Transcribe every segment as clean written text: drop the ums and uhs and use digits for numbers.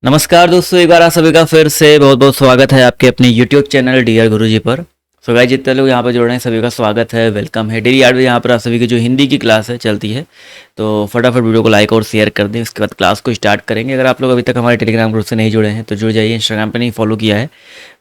नमस्कार दोस्तों, एक बार आप सभी का फिर से बहुत बहुत स्वागत है आपके अपने YouTube चैनल डियर गुरुजी पर। सो गाइस, जितने लोग यहाँ पर जुड़ रहे हैं सभी का स्वागत है, वेलकम है। डेली 8 बजे यहाँ पर आप सभी की जो हिंदी की क्लास है चलती है, तो फटाफट वीडियो को लाइक और शेयर कर दें। उसके बाद क्लास को स्टार्ट करेंगे। अगर आप लोग अभी तक हमारे टेलीग्राम ग्रुप से नहीं जुड़े हैं तो जुड़ जाइए। इंस्टाग्राम पर नहीं फॉलो किया है,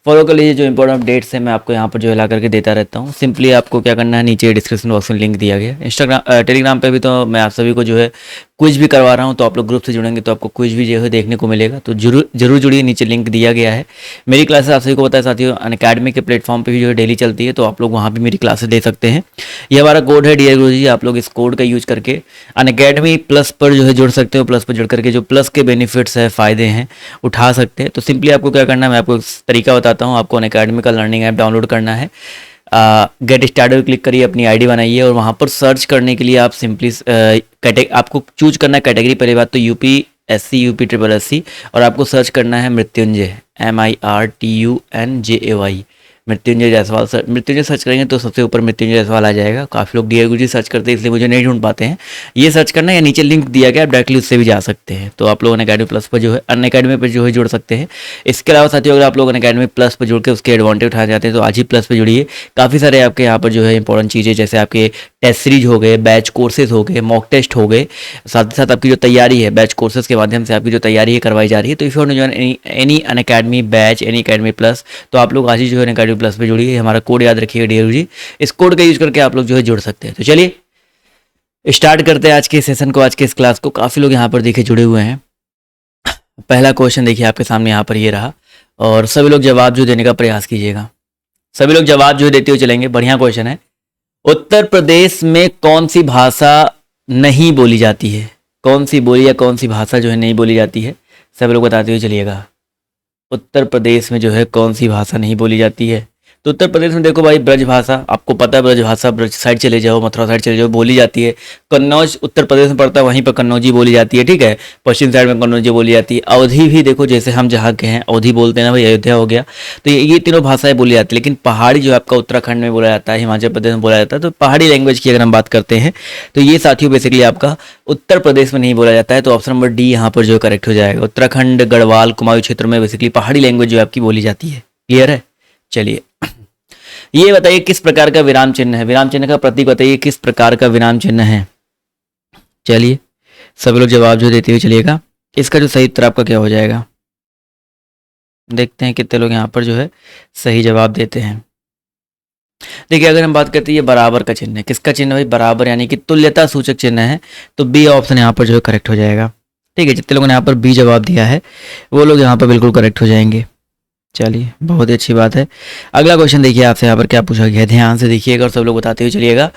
फॉलो कर लीजिए। जो इंपॉर्टेंट अपडेट्स हैं मैं आपको यहाँ पर जो है ला करके देता रहता हूँ। सिंपली आपको क्या करना है, नीचे डिस्क्रिप्शन बॉक्स में लिंक दिया गया है। टेलीग्राम पे भी तो मैं आप सभी को जो है क्विज भी करवा रहा हूँ, तो आप लोग ग्रुप से जुड़ेंगे तो आपको क्विज भी जो है देखने को मिलेगा। तो जरूर जुड़िए, नीचे लिंक दिया गया है। मेरी क्लासेस आप सभी को पता है साथियों, अनअकैडमी के प्लेटफॉर्म पे भी जो है डेली चलती है, तो आप लोग वहाँ भी मेरी क्लासेस दे सकते हैं। ये हमारा कोड है डियर गुरुजी, आप लोग इस कोड का यूज करके अनअकैडमी प्लस पर जो है जुड़ सकते हो। प्लस पर जुड़ करके जो प्लस के बेनिफिट्स है, फ़ायदे हैं, उठा सकते हैं। तो सिंपली आपको क्या करना है, मैं आपको एक तरीका बताता हूँ। आपको अनअकैडमी का लर्निंग ऐप डाउनलोड करना है। गेट स्टार्टेड क्लिक करिए, अपनी आईडी बनाइए और वहाँ पर सर्च करने के लिए आप सिंपली आपको चूज करना है कैटेगरी। पहली बात तो UPSC UP SSC, और आपको सर्च करना है मृत्युंजय, MIRTUNJAY, मृत्युंजय जायसवाल। मृत्युंजय सर्च करेंगे तो सबसे ऊपर मृत्युंजय जायसवाल आ जाएगा। काफ़ी लोग डियर गुरुजी सर्च करते हैं, इसलिए मुझे नहीं ढूंढ पाते हैं। ये सर्च करना है, या नीचे लिंक दिया गया, आप डायरेक्टली उससे भी जा सकते हैं। तो आप लोग अनअकैडमी प्लस पर जो है अनअकैडमी पर जो है जुड़ सकते हैं। इसके अलावा साथियों, अगर आप लोग अनअकैडमी प्लस पर जुड़ के उसके एडवांटेज उठाना चाहते हैं तो आज ही प्लस पर जुड़िए। काफ़ी सारे आपके यहाँ पर जो है इंपॉर्टेंट चीज़ें, जैसे आपके टेस्ट सीरीज हो गए, बैच कोर्सेज हो गए, मॉक टेस्ट हो गए, साथ ही साथ आपकी जो तैयारी है बैच कोर्सेज के माध्यम से आपकी जो तैयारी है करवाई जा रही है। तो if you want to join any Unacademy batch, Unacademy Plus, तो आप लोग आज ही जो है अनअकैडमी प्लस पे जुड़िए। हमारा कोड याद रखिएगा डियर जी, इस कोड का यूज करके आप लोग जो है जुड़ सकते हैं। तो चलिए स्टार्ट करते हैं आज के सेशन को, आज के इस क्लास को। काफ़ी लोग यहाँ पर देखिए जुड़े हुए हैं। पहला क्वेश्चन देखिए आपके सामने यहाँ पर ये रहा, और सभी लोग जवाब जो देने का प्रयास कीजिएगा। सभी लोग जवाब जो देते हुए चलेंगे। बढ़िया क्वेश्चन है। उत्तर प्रदेश में कौन सी भाषा नहीं बोली जाती है? कौन सी बोली या कौन सी भाषा जो है नहीं बोली जाती है, सब लोग बताते हुए चलिएगा। उत्तर प्रदेश में जो है कौन सी भाषा नहीं बोली जाती है? तो उत्तर प्रदेश में देखो भाई, ब्रज भाषा, आपको पता है ब्रज भाषा, ब्रज साइड चले जाओ, मथुरा साइड चले जाओ, बोली जाती है। कन्नौज उत्तर प्रदेश में पड़ता है, वहीं पर कन्नौजी बोली जाती है, ठीक है। पश्चिम साइड में कन्नौजी बोली जाती है। अवधी भी देखो, जैसे हम जहाँ के हैं अवधी बोलते हैं ना भाई, अयोध्या हो गया। तो ये तीनों भाषाएं बोली जाती है। लेकिन पहाड़ी जो आपका उत्तराखंड में बोला जाता है, हिमाचल प्रदेश में बोला जाता है। तो पहाड़ी लैंग्वेज की अगर हम बात करते हैं तो ये साथियों बेसिकली आपका उत्तर प्रदेश में नहीं बोला जाता है। तो ऑप्शन नंबर डी यहाँ पर जो करेक्ट हो जाएगा। उत्तराखंड, गढ़वाल, कुमाऊं क्षेत्र में बेसिकली पहाड़ी लैंग्वेज जो आपकी बोली जाती है। क्लियर है? चलिए ये बताइए किस प्रकार का विराम चिन्ह है? विराम चिन्ह का प्रतीक बताइए किस प्रकार का विराम चिन्ह है। चलिए सभी लोग जवाब जो देते हुए चलिएगा। इसका जो सही उत्तर आपका क्या हो जाएगा, देखते हैं कितने लोग यहाँ पर जो है सही जवाब देते हैं। देखिए अगर हम बात करते हैं, ये बराबर का चिन्ह है। किसका चिन्ह भाई? बराबर, यानी कि तुल्यता सूचक चिन्ह है। तो बी ऑप्शन यहाँ पर जो है करेक्ट हो जाएगा। ठीक है, जितने लोगों ने यहाँ पर बी जवाब दिया है वो लोग यहाँ पर बिल्कुल करेक्ट हो जाएंगे। चलिए बहुत ही अच्छी बात है। अगला क्वेश्चन देखिए आपसे यहाँ पर क्या पूछा गया है, ध्यान से देखिएगा और सब लोग बताते हुए चलिएगा।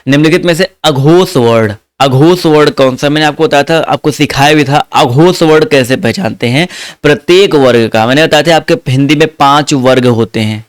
निम्नलिखित में से अघोष वर्ड, अघोष वर्ड कौन सा? मैंने आपको बताया था, आपको सिखाया भी था अघोष वर्ड कैसे पहचानते हैं। प्रत्येक वर्ग का मैंने बताया था, आपके हिंदी में 5 वर्ग होते हैं।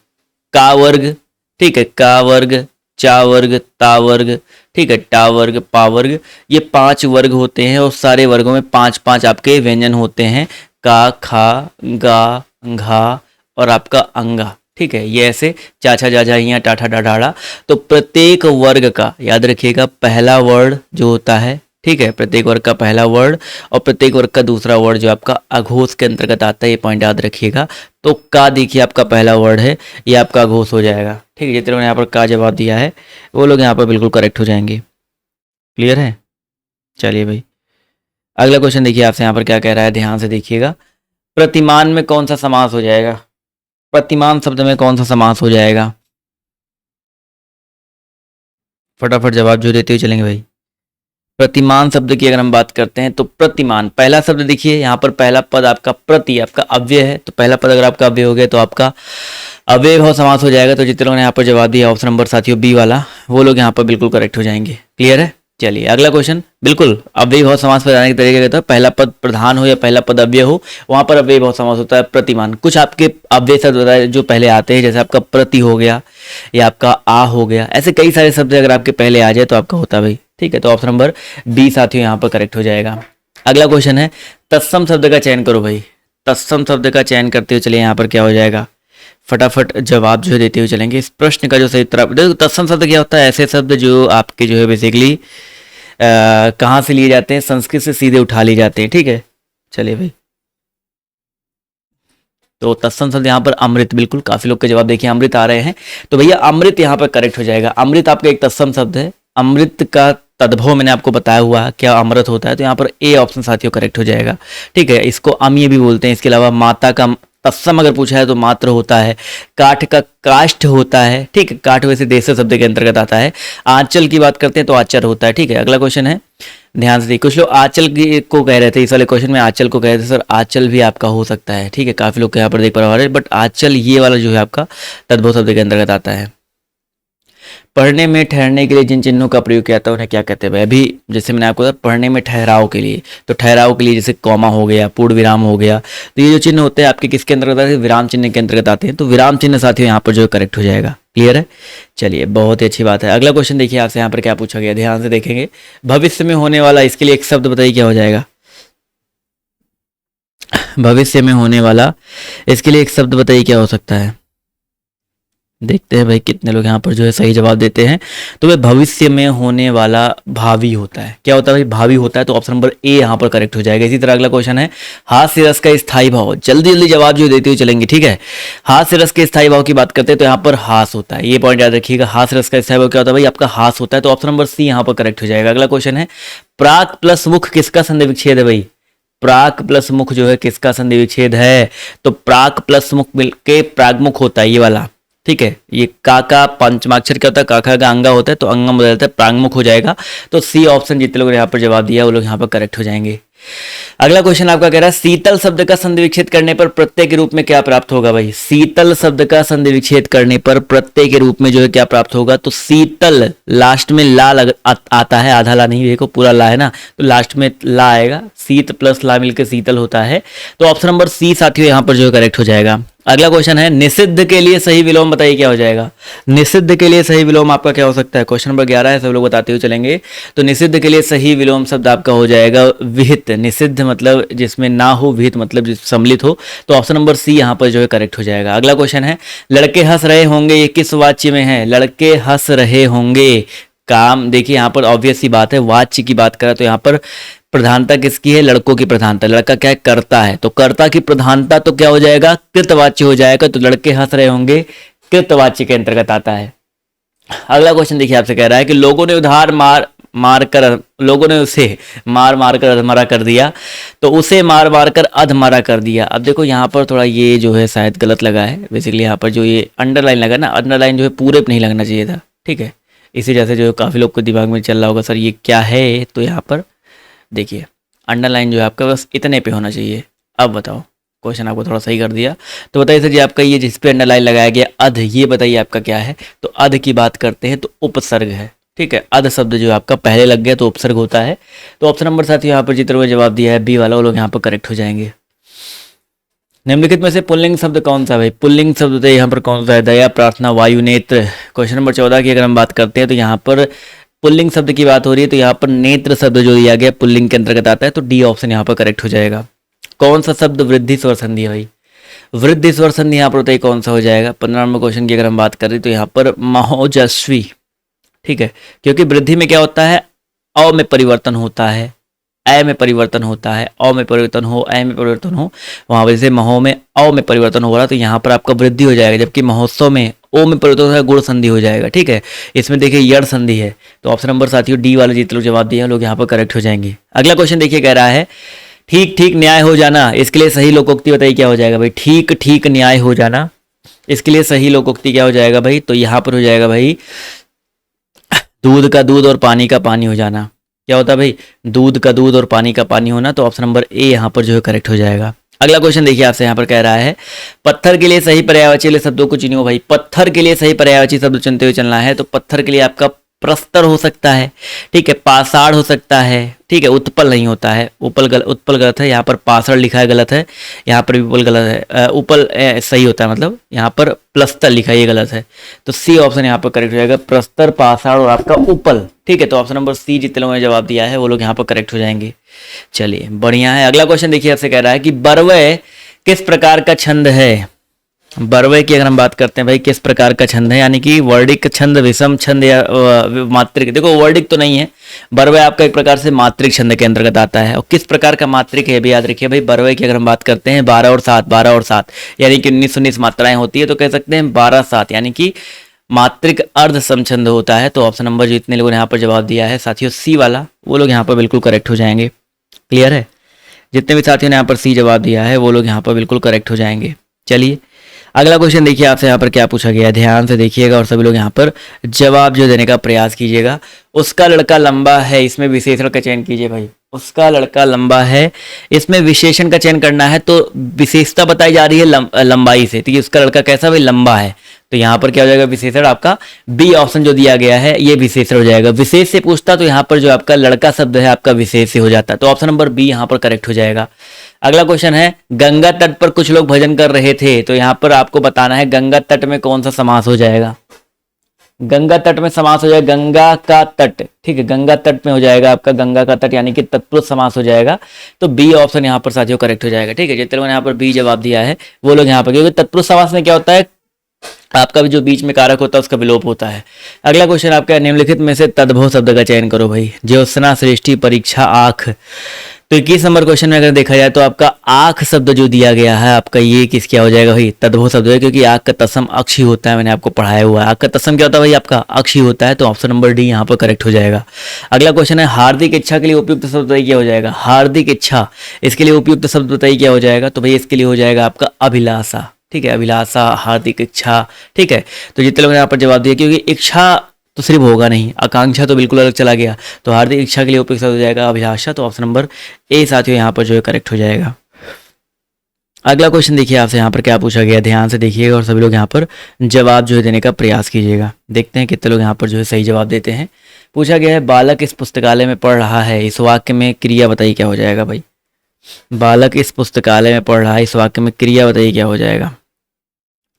का वर्ग, ठीक है, का वर्ग, चा वर्ग, ता वर्ग, ठीक है, टा वर्ग, पा वर्ग, ये 5 वर्ग होते हैं। और सारे वर्गों में 5-5 आपके व्यंजन होते हैं। का, खा, गा, घा और आपका अंगा, ठीक है। ये ऐसे चाचा जाजा हिया टाठा डाढ़ा। तो प्रत्येक वर्ग का याद रखिएगा पहला वर्ड जो होता है, ठीक है, प्रत्येक वर्ग का पहला वर्ड और प्रत्येक वर्ग का दूसरा वर्ड जो आपका अघोष के अंतर्गत आता है। ये पॉइंट याद रखिएगा। तो का देखिए आपका पहला वर्ड है, ये आपका अघोष हो जाएगा। ठीक है, जितने लोगों ने यहाँ पर का जवाब दिया है वो लोग यहाँ पर बिल्कुल करेक्ट हो जाएंगे। क्लियर है? चलिए भाई अगला क्वेश्चन देखिए आपसे यहाँ पर क्या कह रहा है, ध्यान से देखिएगा। प्रतिमान में कौन सा समास हो जाएगा? प्रतिमान शब्द में कौन सा समास हो जाएगा? फटाफट जवाब जो देते हुए चलेंगे भाई। प्रतिमान शब्द की अगर हम बात करते हैं तो प्रतिमान, पहला शब्द देखिए यहाँ पर पहला पद आपका प्रति, आपका अव्यय है। तो पहला पद अगर आपका अव्यय हो गया तो आपका अव्यय भाव समास हो जाएगा। तो जितने लोगों ने यहाँ पर जवाब दिया ऑप्शन नंबर साथियों बी वाला, वो लोग यहाँ पर बिल्कुल करेक्ट हो जाएंगे। क्लियर है? चलिए अगला क्वेश्चन, बिल्कुल अव्ययी भाव समास पर जाने के तरीके कहता है, पहला पद प्रधान हो या पहला पद अव्यय हो, वहां पर अव्ययी भाव समास होता है प्रतिमान। कुछ आपके अव्यय शब्द होता है जो पहले आते हैं, जैसे आपका प्रति हो गया या आपका आ हो गया। ऐसे कई सारे शब्द अगर आपके पहले आ जाए तो आपका होता है भाई। ठीक है, तो ऑप्शन नंबर बी साथियों यहाँ पर करेक्ट हो जाएगा। अगला क्वेश्चन है, तत्सम शब्द का चयन करो भाई। तत्सम शब्द का चयन करते हुए चलिए यहाँ पर क्या हो जाएगा, फटाफट जवाब जो है देते हुए चलेंगे। इस प्रश्न का जो सही उत्तर, देखो तत्सम शब्द क्या होता है, ऐसे शब्द जो आपके जो है बेसिकली कहाँ से लिए जाते हैं, संस्कृत से सीधे उठा लिए जाते हैं। ठीक है, चलिए भाई तो तत्सम शब्द यहाँ पर अमृत, बिल्कुल काफी लोग के जवाब देखिए अमृत आ रहे हैं। तो भैया अमृत यहाँ पर करेक्ट हो जाएगा। अमृत आपका एक तत्सम शब्द है। अमृत का तद्भव मैंने आपको बताया हुआ है क्या अमृत होता है, तो यहाँ पर ए ऑप्शन साथियों करेक्ट हो जाएगा। ठीक है, इसको अमीय भी बोलते हैं। इसके अलावा माता का तत्सम अगर पूछा है तो मात्र होता है। काठ का काष्ठ होता है। ठीक है, काठ वैसे देश शब्द के अंतर्गत आता है। आंचल की बात करते हैं तो आचर होता है। ठीक है, अगला क्वेश्चन है, ध्यान से देखिए। कुछ लोग आंचल को कह रहे थे, इस वाले क्वेश्चन में आंचल को कह रहे थे सर, आंचल भी आपका हो सकता है। ठीक है, काफी लोग यहाँ पर देख पा रहे हैं, बट आंचल ये वाला जो है आपका तद्भव शब्द के अंतर्गत आता है। पढ़ने में ठहरने के लिए जिन चिन्हों का प्रयोग किया जाता है उन्हें क्या कहते हैं भाई? अभी जैसे मैंने आपको बताया पढ़ने में ठहराव के लिए, तो ठहराव के लिए जैसे कॉमा हो गया, पूर्ण विराम हो गया, तो ये जो चिन्ह होते हैं आपके किसके अंतर्गत आते हैं? विराम चिन्ह के अंतर्गत आते हैं। तो विराम चिन्ह साथियों यहाँ पर जो करेक्ट हो जाएगा। क्लियर है? चलिए, बहुत ही अच्छी बात है। अगला क्वेश्चन देखिए आपसे यहाँ पर क्या पूछा गया, ध्यान से देखेंगे। भविष्य में होने वाला, इसके लिए एक शब्द बताइए क्या हो जाएगा? भविष्य में होने वाला, इसके लिए एक शब्द बताइए क्या हो सकता है? देखते हैं भाई कितने लोग यहाँ पर जो है सही जवाब देते हैं। तो वह भविष्य में होने वाला भावी होता है। क्या होता है भाई? भावी होता है। तो ऑप्शन नंबर ए यहाँ पर करेक्ट हो जाएगा। इसी तरह अगला क्वेश्चन है, हास्य रस का स्थायी भाव। जल्दी जल्दी जवाब जो देते हुए चलेंगे। ठीक है, हास्य रस के स्थायी भाव की बात करते हैं तो यहाँ पर हास होता है। ये पॉइंट याद रखिएगा, हास्य रस का स्थायी भाव क्या होता है भाई? आपका हास होता है। तो ऑप्शन नंबर सी यहाँ पर करेक्ट हो जाएगा। अगला क्वेश्चन है, प्राक प्लस मुख किसका संधि विच्छेद है भाई? प्राक प्लस मुख जो है किसका संधि विच्छेद है? तो प्राक प्लस मुख मिलके प्रागमुख होता है, ये वाला। ठीक है, ये का पंचमाक्षर क्या होता है? काका का अंगा होता है, तो अंगम बदलता है, प्रांगमुख हो जाएगा। तो सी ऑप्शन जितने लोगों ने यहाँ पर जवाब दिया वो लोग यहाँ पर करेक्ट हो जाएंगे। अगला क्वेश्चन आपका कह रहा है, शीतल शब्द का संधि विच्छेद करने पर प्रत्यय के रूप में क्या प्राप्त होगा भाई? शीतल शब्द का संधि विच्छेद करने पर प्रत्यय के रूप में जो है क्या प्राप्त होगा? तो शीतल, लास्ट में ला आता है, आधा ला नहीं, देखो पूरा ला है ना, तो लास्ट में ला आएगा। शीत प्लस ला मिलकर शीतल होता है। तो ऑप्शन नंबर सी साथियों यहाँ पर जो है करेक्ट हो जाएगा। अगला क्वेश्चन है, निषिद्ध के लिए सही विलोम बताइए क्या हो जाएगा? निषिद्ध के लिए सही विलोम आपका क्या हो सकता है? क्वेश्चन नंबर 11 है, सब लोग बताते हुए चलेंगे। तो निषिद्ध के लिए सही विलोम शब्द आपका हो जाएगा विहित। निषिद्ध मतलब जिसमें ना हो, विहित मतलब सम्मिलित हो। तो ऑप्शन नंबर सी यहाँ पर जो है करेक्ट हो जाएगा। अगला क्वेश्चन है, लड़के हंस रहे होंगे, ये किस वाच्य में है? लड़के हंस रहे होंगे, काम देखिए यहाँ पर ऑब्वियस सी बात है, वाच्य की बात करें तो यहाँ पर प्रधानता किसकी है? लड़कों की प्रधानता। लड़का क्या है? करता है, तो कर्ता की प्रधानता तो क्या हो जाएगा? कृतवाच्य हो जाएगा। तो लड़के हंस रहे होंगे कृतवाच्य के अंतर्गत आता है। अगला क्वेश्चन देखिए आपसे कह रहा है कि लोगों ने उसे मार मार कर अधमरा कर दिया, तो उसे मार मार कर अधमरा कर दिया। अब देखो यहाँ पर थोड़ा ये जो है शायद गलत लगा है। बेसिकली यहाँ पर जो ये अंडरलाइन लगा ना, अंडरलाइन जो है पूरे पे नहीं लगना चाहिए था। ठीक है, इसी वजह से जो काफ़ी लोग को दिमाग में चल रहा होगा सर ये क्या है। तो यहाँ पर देखिए अंडरलाइन जो है आपका बस इतने पे होना चाहिए। अब बताओ, क्वेश्चन आपको थोड़ा सही कर दिया। तो बताइए सर जी आपका ये जिस पे अंडरलाइन लगाया गया अध, ये बताइए आपका क्या है? तो अध की बात करते हैं तो उपसर्ग है। ठीक है, अध शब्द जो आपका पहले लग गया तो उपसर्ग होता है। तो ऑप्शन नंबर साथ यहाँ पर जितना जवाब दिया है बी वाला, वो लोग यहाँ पर करेक्ट हो जाएंगे। निम्नलिखित में से पुल्लिंग शब्द कौन सा भाई? पुल्लिंग शब्द तो यहाँ पर कौन सा है? दया, प्रार्थना, वायु, नेत्र। क्वेश्चन नंबर 14 की अगर हम बात करते हैं तो यहाँ पर पुल्लिंग शब्द की बात हो रही है, तो यहाँ पर नेत्र शब्द जो दिया गया पुल्लिंग के अंतर्गत आता है। तो डी ऑप्शन यहाँ पर करेक्ट हो जाएगा। कौन सा शब्द वृद्धि स्वर संधि है भाई? वृद्धि स्वर संधि यहाँ पर बताइए कौन सा हो जाएगा? 15 नंबर क्वेश्चन की अगर हम बात करें तो यहाँ पर महोजस्वी। ठीक है, क्योंकि वृद्धि में क्या होता है? अ में परिवर्तन होता है, ए में परिवर्तन होता है, अ में परिवर्तन हो, ए में परिवर्तन हो, वहां वजह से महो में अ में परिवर्तन हो रहा है, तो यहाँ पर आपका वृद्धि हो जाएगा। जबकि महोत्सव में ओ में परिवर्तन होता है, गुण संधि हो जाएगा। ठीक है, इसमें देखिए यड़ संधि है। तो ऑप्शन नंबर साथियों डी वाले जितने लोग जवाब दिए लोग यहाँ पर करेक्ट हो जाएंगे। अगला क्वेश्चन देखिए कह रहा है, ठीक ठीक न्याय हो जाना, इसके लिए सही लोकोक्ति बताइए क्या हो जाएगा भाई? ठीक ठीक न्याय हो जाना, इसके लिए सही लोकोक्ति क्या हो जाएगा भाई? तो यहाँ पर हो जाएगा भाई दूध का दूध और पानी का पानी हो जाना। क्या होता है भाई? दूध का दूध और पानी का पानी होना। तो ऑप्शन नंबर ए यहाँ पर जो है करेक्ट हो जाएगा। अगला क्वेश्चन देखिए आपसे यहाँ पर कह रहा है, पत्थर के लिए सही पर्यायवाची वाले शब्दों को चुनियो भाई। पत्थर के लिए सही पर्यायवाची शब्द चुनते हुए चलना है। तो पत्थर के लिए आपका प्रस्तर हो सकता है। ठीक है, पाषाण हो सकता है। ठीक है, उत्पल नहीं होता है, उत्पल गलत है। यहाँ पर पाषाण लिखा है, गलत है। यहाँ पर भी उपल गलत है, उपल सही होता है, मतलब यहाँ पर प्लस्तर लिखा है, ये गलत है। तो सी ऑप्शन यहाँ पर करेक्ट हो जाएगा, प्रस्तर, पाषाण और आपका उपल। ठीक है, तो ऑप्शन नंबर सी जितने लोगों ने जवाब दिया है वो लोग यहाँ पर करेक्ट हो जाएंगे। चलिए बढ़िया है। अगला क्वेश्चन देखिए आपसे कह रहा है कि बरवय किस प्रकार का छंद है? बरवे की अगर हम बात करते हैं भाई, किस प्रकार का छंद है, यानी कि वर्डिक छंद, विषम छंद या मात्रिक। देखो वर्डिक तो नहीं है, बरवे आपका एक प्रकार से मात्रिक छंद के अंतर्गत आता है। और किस प्रकार का मात्रिक है भी याद रखिए भाई। बरवे की अगर हम बात करते हैं 12 और 7, 12 और 7 यानी कि 19 मात्राएं होती है, तो कह सकते हैं 12 7 यानी कि मात्रिक अर्ध समछंद होता है। तो ऑप्शन नंबर जितने लोगों ने यहाँ पर जवाब दिया है साथियों सी वाला, वो लोग यहाँ पर बिल्कुल करेक्ट हो जाएंगे। क्लियर है, जितने भी साथियों ने यहाँ पर सी जवाब दिया है वो लोग यहाँ पर बिल्कुल करेक्ट हो जाएंगे। चलिए अगला क्वेश्चन देखिए आपसे यहाँ पर क्या पूछा गया है, ध्यान से देखिएगा और सभी लोग यहाँ पर जवाब जो देने का प्रयास कीजिएगा। उसका लड़का लंबा है, इसमें विशेषण का चयन कीजिए भाई। उसका लड़का लंबा है, इसमें विशेषण का चयन करना है, तो विशेषता बताई जा रही है लंबाई से, तो ये उसका लड़का कैसा भाई, लंबा है। तो यहाँ पर क्या हो जाएगा विशेषण आपका बी ऑप्शन जो दिया गया है ये विशेषण हो जाएगा। विशेष से पूछता तो यहाँ पर जो आपका लड़का शब्द है आपका विशेष से हो जाता, तो ऑप्शन नंबर बी यहाँ पर करेक्ट हो जाएगा। अगला क्वेश्चन है, गंगा तट पर कुछ लोग भजन कर रहे थे, तो यहाँ पर आपको बताना है गंगा तट में कौन सा समास हो जाएगा। गंगा तट में समास हो जाएगा गंगा का तट, ठीक है, गंगा तट में हो जाएगा आपका गंगा का तट यानी कि तत्पुरुष समास हो जाएगा। तो बी ऑप्शन यहाँ पर साथियों करेक्ट हो जाएगा। ठीक है, जितने लोगों ने यहाँ पर बी जवाब दिया है वो लोग यहाँ पर, क्योंकि तत्पुरुष समास में क्या होता है आपका भी जो बीच में कारक होता है उसका विलोप होता है। अगला क्वेश्चन आपका, निम्नलिखित में से तद्भव शब्द का चयन करो भाई। ज्योत्सना, सृष्टि, परीक्षा, आँख। तो 21 नंबर क्वेश्चन में अगर देखा जाए तो आपका आँख शब्द जो दिया गया है आपका ये किस क्या हो जाएगा भाई, तद्भव शब्द है, क्योंकि आँख का तसम अक्षी होता है, मैंने आपको पढ़ाया हुआ है। आँख का तसम क्या होता है भाई आपका अक्षी होता है, तो ऑप्शन नंबर डी यहाँ पर करेक्ट हो जाएगा। अगला क्वेश्चन है, हार्दिक इच्छा के लिए उपयुक्त शब्द बताइए क्या हो जाएगा। हार्दिक इच्छा, इसके लिए उपयुक्त शब्द बताइए क्या हो जाएगा। तो भाई इसके लिए हो जाएगा आपका अभिलाषा। ठीक है, अभिलाषा, हार्दिक इच्छा। ठीक है, तो जितने लोग यहाँ पर जवाब दिया, क्योंकि इच्छा तो सिर्फ होगा नहीं, आकांक्षा तो बिल्कुल अलग चला गया, तो हार्दिक इच्छा के लिए उपयुक्त हो जाएगा अभिलाषा। तो ऑप्शन नंबर ए साथियों यहाँ पर जो है करेक्ट हो जाएगा। अगला क्वेश्चन देखिए आपसे यहाँ पर क्या पूछा गया, ध्यान से देखिएगा और सभी लोग यहाँ पर जवाब जो है देने का प्रयास कीजिएगा। देखते हैं कितने लोग यहाँ पर जो है सही जवाब देते हैं। पूछा गया है, बालक इस पुस्तकालय में पढ़ रहा है, इस वाक्य में क्रिया बताइए क्या हो जाएगा भाई। बालक इस पुस्तकालय में पढ़ रहा है, इस वाक्य में क्रिया बताइए क्या हो जाएगा।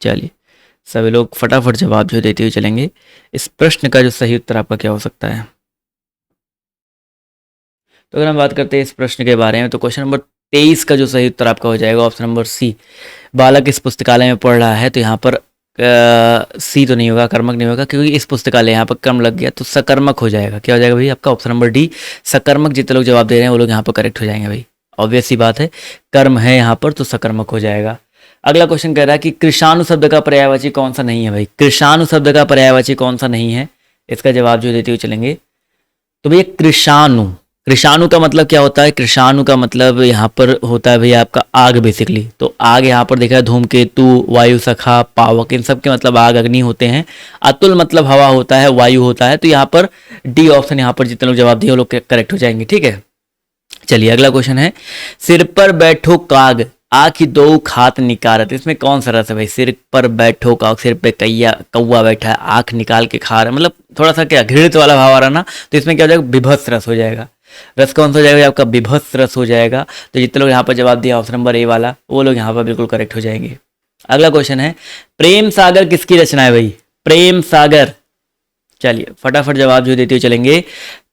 चलिए सभी लोग फटाफट जवाब जो देते हुए चलेंगे। इस प्रश्न का जो सही उत्तर आपका क्या हो सकता है। तो अगर हम बात करते हैं इस प्रश्न के बारे में, तो क्वेश्चन नंबर 23 का जो सही उत्तर आपका हो जाएगा ऑप्शन नंबर सी। बालक इस पुस्तकालय में पढ़ रहा है, तो यहाँ पर सी तो नहीं होगा, कर्मक नहीं होगा, क्योंकि इस पुस्तकालय यहाँ पर कर्म लग गया तो सकर्मक हो जाएगा। क्या हो जाएगा भाई आपका ऑप्शन नंबर डी सकर्मक। जितने लोग जवाब दे रहे हैं वो लोग यहाँ पर करेक्ट हो जाएंगे भाई, ऑब्वियस सी बात है, कर्म है यहाँ पर तो सकर्मक हो जाएगा। अगला क्वेश्चन कह रहा है कि कृषाणु शब्द का पर्यायवाची कौन सा नहीं है भाई। कृषाणु शब्द का पर्यायवाची कौन सा नहीं है, इसका जवाब जो देते हुए चलेंगे। तो भैया कृषाणु, कृषाणु का मतलब क्या होता है। कृषाणु का मतलब यहाँ पर होता है भैया आपका आग बेसिकली। तो आग यहाँ पर देखा है धूमकेतु, वायु सखा, पावक, इन सब के मतलब आग अग्नि होते हैं। अतुल मतलब हवा होता है, वायु होता है। तो यहाँ पर डी ऑप्शन यहाँ पर जितने लोग जवाब दिए वो लोग करेक्ट हो जाएंगे। ठीक है, चलिए अगला क्वेश्चन है, सिर पर बैठो काग आखि दो खात निकारत। इसमें कौन सा रस है भाई। सिर पर बैठो काग, सिर पे कौवा बैठा है, आंख निकाल के खा रहा है, मतलब थोड़ा सा क्या घृणित वाला भाव आ रहा ना, तो इसमें क्या हो जाएगा विभत्स रस हो जाएगा। रस कौन सा हो जाएगा आपका, विभत्स रस हो जाएगा। तो जितने लोग यहाँ पर जवाब दिया ऑप्शन नंबर ए वाला वो लोग यहाँ पर बिल्कुल करेक्ट हो जाएंगे। अगला क्वेश्चन है, प्रेम सागर किसकी रचना है भाई। प्रेम सागर, चलिए फटाफट जवाब जो देते हुए चलेंगे।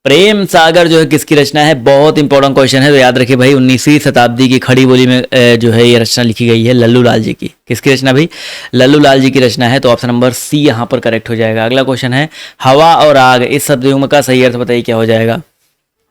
प्रेम सागर जो है किसकी रचना है, बहुत इंपॉर्टेंट क्वेश्चन है, तो याद रखिए भाई 19वीं शताब्दी की खड़ी बोली में जो है ये रचना लिखी गई है लल्लू लाल जी की। किसकी रचना भाई, लल्लू लाल जी की रचना है। तो ऑप्शन नंबर सी यहाँ पर करेक्ट हो जाएगा। अगला क्वेश्चन है, हवा और आग, इस शब्द युग्म का सही अर्थ बताइए क्या हो जाएगा।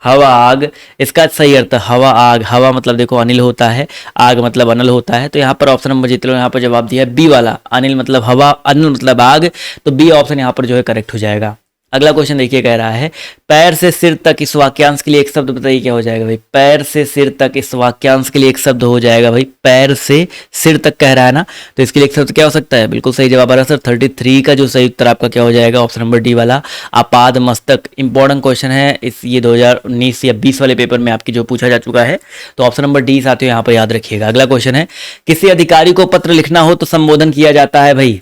हवा आग, इसका सही अर्थ हवा आग। हवा मतलब देखो अनिल होता है, आग मतलब अनल होता है। तो यहाँ पर ऑप्शन नंबर जितने लोग यहाँ पर जवाब दिया है बी वाला, अनिल मतलब हवा, अनल मतलब आग, तो बी ऑप्शन यहाँ पर जो है करेक्ट हो जाएगा। अगला क्वेश्चन देखिए कह रहा है, पैर से सिर तक इस वाक्यांश के लिए एक शब्द बताइए क्या हो जाएगा भाई। पैर से सिर तक इस वाक्यांश के लिए एक शब्द हो जाएगा भाई। पैर से सिर तक कह रहा है ना, तो इसके लिए एक शब्द क्या हो सकता है। बिल्कुल सही जवाब आ रहा है सर, 33 का जो सही उत्तर आपका क्या हो जाएगा ऑप्शन नंबर डी वाला आपाद मस्तक। इंपॉर्टेंट क्वेश्चन है इस ये 2019 या 20 वाले पेपर में आपकी जो पूछा जा चुका है, तो ऑप्शन नंबर डी साथियों यहाँ पर याद रखिएगा। अगला क्वेश्चन है, किसी अधिकारी को पत्र लिखना हो तो संबोधन किया जाता है भाई।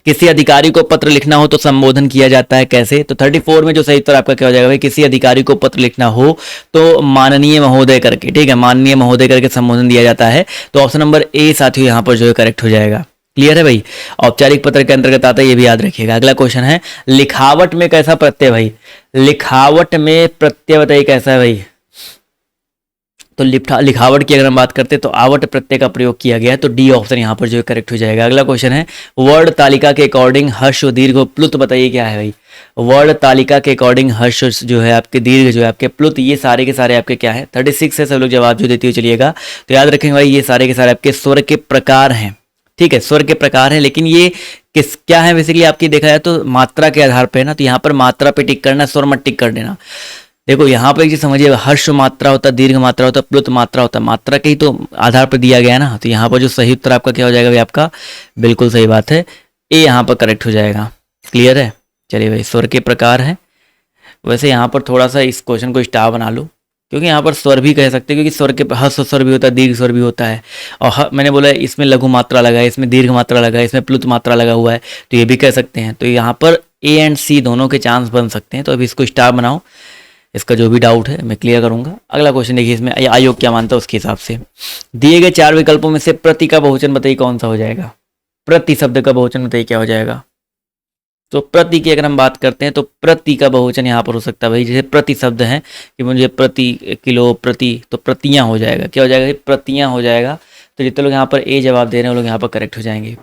किसी अधिकारी को पत्र लिखना हो तो संबोधन किया जाता है कैसे। तो 34 में जो सही उत्तर आपका क्या हो जाएगा भाई, किसी अधिकारी को पत्र लिखना हो तो माननीय महोदय करके, ठीक है, माननीय महोदय करके संबोधन दिया जाता है। तो ऑप्शन नंबर ए साथियों यहाँ पर जो है करेक्ट हो जाएगा। क्लियर है भाई, औपचारिक पत्र के अंतर्गत आता है, ये भी याद रखिएगा। अगला क्वेश्चन है, लिखावट में कैसा प्रत्यय भाई। लिखावट में प्रत्यय बताइए कैसा है भाई। तो लिखावट की अगर हम बात करते हैं तो आवट प्रत्यय का प्रयोग किया गया है, तो डी ऑप्शन यहाँ पर जो है करेक्ट हो जाएगा। अगला क्वेश्चन है वर्ड तालिका के अकॉर्डिंग हर्ष व दीर्घ प्लुत बताइए क्या है भाई। वर्ड तालिका के अकॉर्डिंग हर्ष जो है आपके, दीर्घ जो है आपके, प्लुत, ये सारे के सारे आपके क्या है। 36 है सब लोग जवाब जो देते हुए चलिएगा। तो याद रखेंगे भाई ये सारे के सारे आपके स्वर के प्रकार हैं, ठीक है, स्वर के प्रकार हैं, लेकिन ये क्या है बेसिकली आपकी देखा जाए तो मात्रा के आधार पर है ना। तो यहाँ पर मात्रा पे टिक करना, स्वर मत टिक कर देना। देखो यहाँ पर एक चीज समझिए, हर्ष मात्रा होता है, दीर्घ मात्रा होता है, प्लुत मात्रा होता है, मात्रा के ही तो आधार पर दिया गया है ना। तो यहाँ पर जो सही उत्तर आपका क्या हो जाएगा भाई, आपका बिल्कुल सही बात है, ए यहाँ पर करेक्ट हो जाएगा। क्लियर है। चलिए भाई, स्वर के प्रकार है। वैसे यहाँ पर थोड़ा सा इस क्वेश्चन को स्टार बना लो, क्योंकि यहाँ पर स्वर भी कह सकते हैं, क्योंकि स्वर के हर्ष स्वर भी होता है, दीर्घ स्वर भी होता है, और मैंने बोला इसमें लघु मात्रा लगा है, इसमें दीर्घ मात्रा लगा है, इसमें प्लुत मात्रा लगा हुआ है, तो ये भी कह सकते हैं। तो यहाँ पर ए एंड सी दोनों के चांस बन सकते हैं। तो अभी इसको स्टार बनाओ, इसका जो भी डाउट है मैं क्लियर करूंगा। अगला क्वेश्चन देखिए, इसमें आयोग क्या मानता है उसके हिसाब से। दिए गए 4 विकल्पों में से प्रति का बहुवचन बताइए कौन सा हो जाएगा। प्रति शब्द का बहुवचन बताइए क्या हो जाएगा। तो प्रति की अगर हम बात करते हैं तो प्रति का बहुवचन यहाँ पर हो सकता है भाई, जैसे प्रति शब्द है कि मुझे प्रति किलो, प्रति, तो प्रतियां हो जाएगा। क्या हो जाएगा, प्रतियां हो जाएगा। तो जितने लोग यहाँ पर ए जवाब दे रहे हैं वो लोग यहाँ पर करेक्ट हो जाएंगे।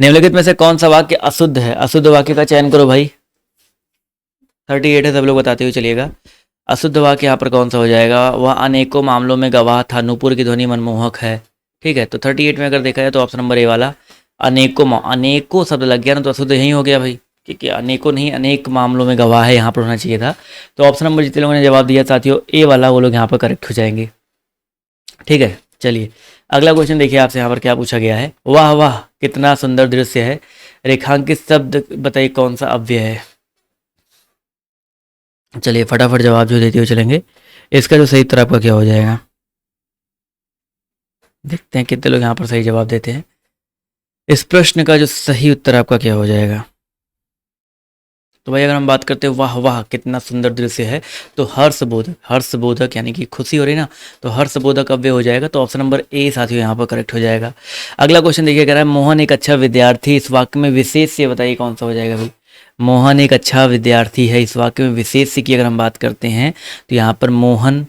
निम्नलिखित में से कौन सा वाक्य अशुद्ध है। अशुद्ध वाक्य का चयन करो भाई। 38 है, सब लोग बताते हुए चलिएगा। अशुद्ध वाक्य यहाँ पर कौन सा हो जाएगा। वह अनेकों मामलों में गवाह था, नूपुर की ध्वनि मनमोहक है, ठीक है। तो 38 में अगर देखा जाए तो ऑप्शन नंबर ए वाला अनेकों शब्द लग गया ना, तो अशुद्ध यही हो गया भाई, क्योंकि अनेकों नहीं अनेक मामलों में गवाह है यहाँ पर होना चाहिए था। तो ऑप्शन नंबर जितने लोगों ने जवाब दिया साथियों ए वाला, वो लोग यहाँ पर करेक्ट हो जाएंगे, ठीक है। चलिए अगला क्वेश्चन देखिए आपसे यहाँ पर क्या पूछा गया है। वाह वाह कितना सुंदर दृश्य है, रेखांकित शब्द बताइए कौन सा अव्यय है। चलिए फटाफट जवाब जो देते हुए चलेंगे। इसका जो सही उत्तर आपका क्या हो जाएगा, देखते हैं कितने लोग यहाँ पर सही जवाब देते हैं। इस प्रश्न का जो सही उत्तर आपका क्या हो जाएगा। तो भाई अगर हम बात करते हैं वाह वाह कितना सुंदर दृश्य है, तो हर्षबोधक यानी कि खुशी हो रही ना, तो हर्षबोधक अव्यय हो जाएगा। तो ऑप्शन नंबर ए साथियों यहाँ पर करेक्ट हो जाएगा। अगला क्वेश्चन देखिए, कह रहा है मोहन एक अच्छा विद्यार्थी, इस वाक्य में विशेष से बताइए कौन सा हो जाएगा भाई। मोहन एक अच्छा विद्यार्थी है, इस वाक्य में विशेष की अगर हम बात करते हैं तो यहाँ पर मोहन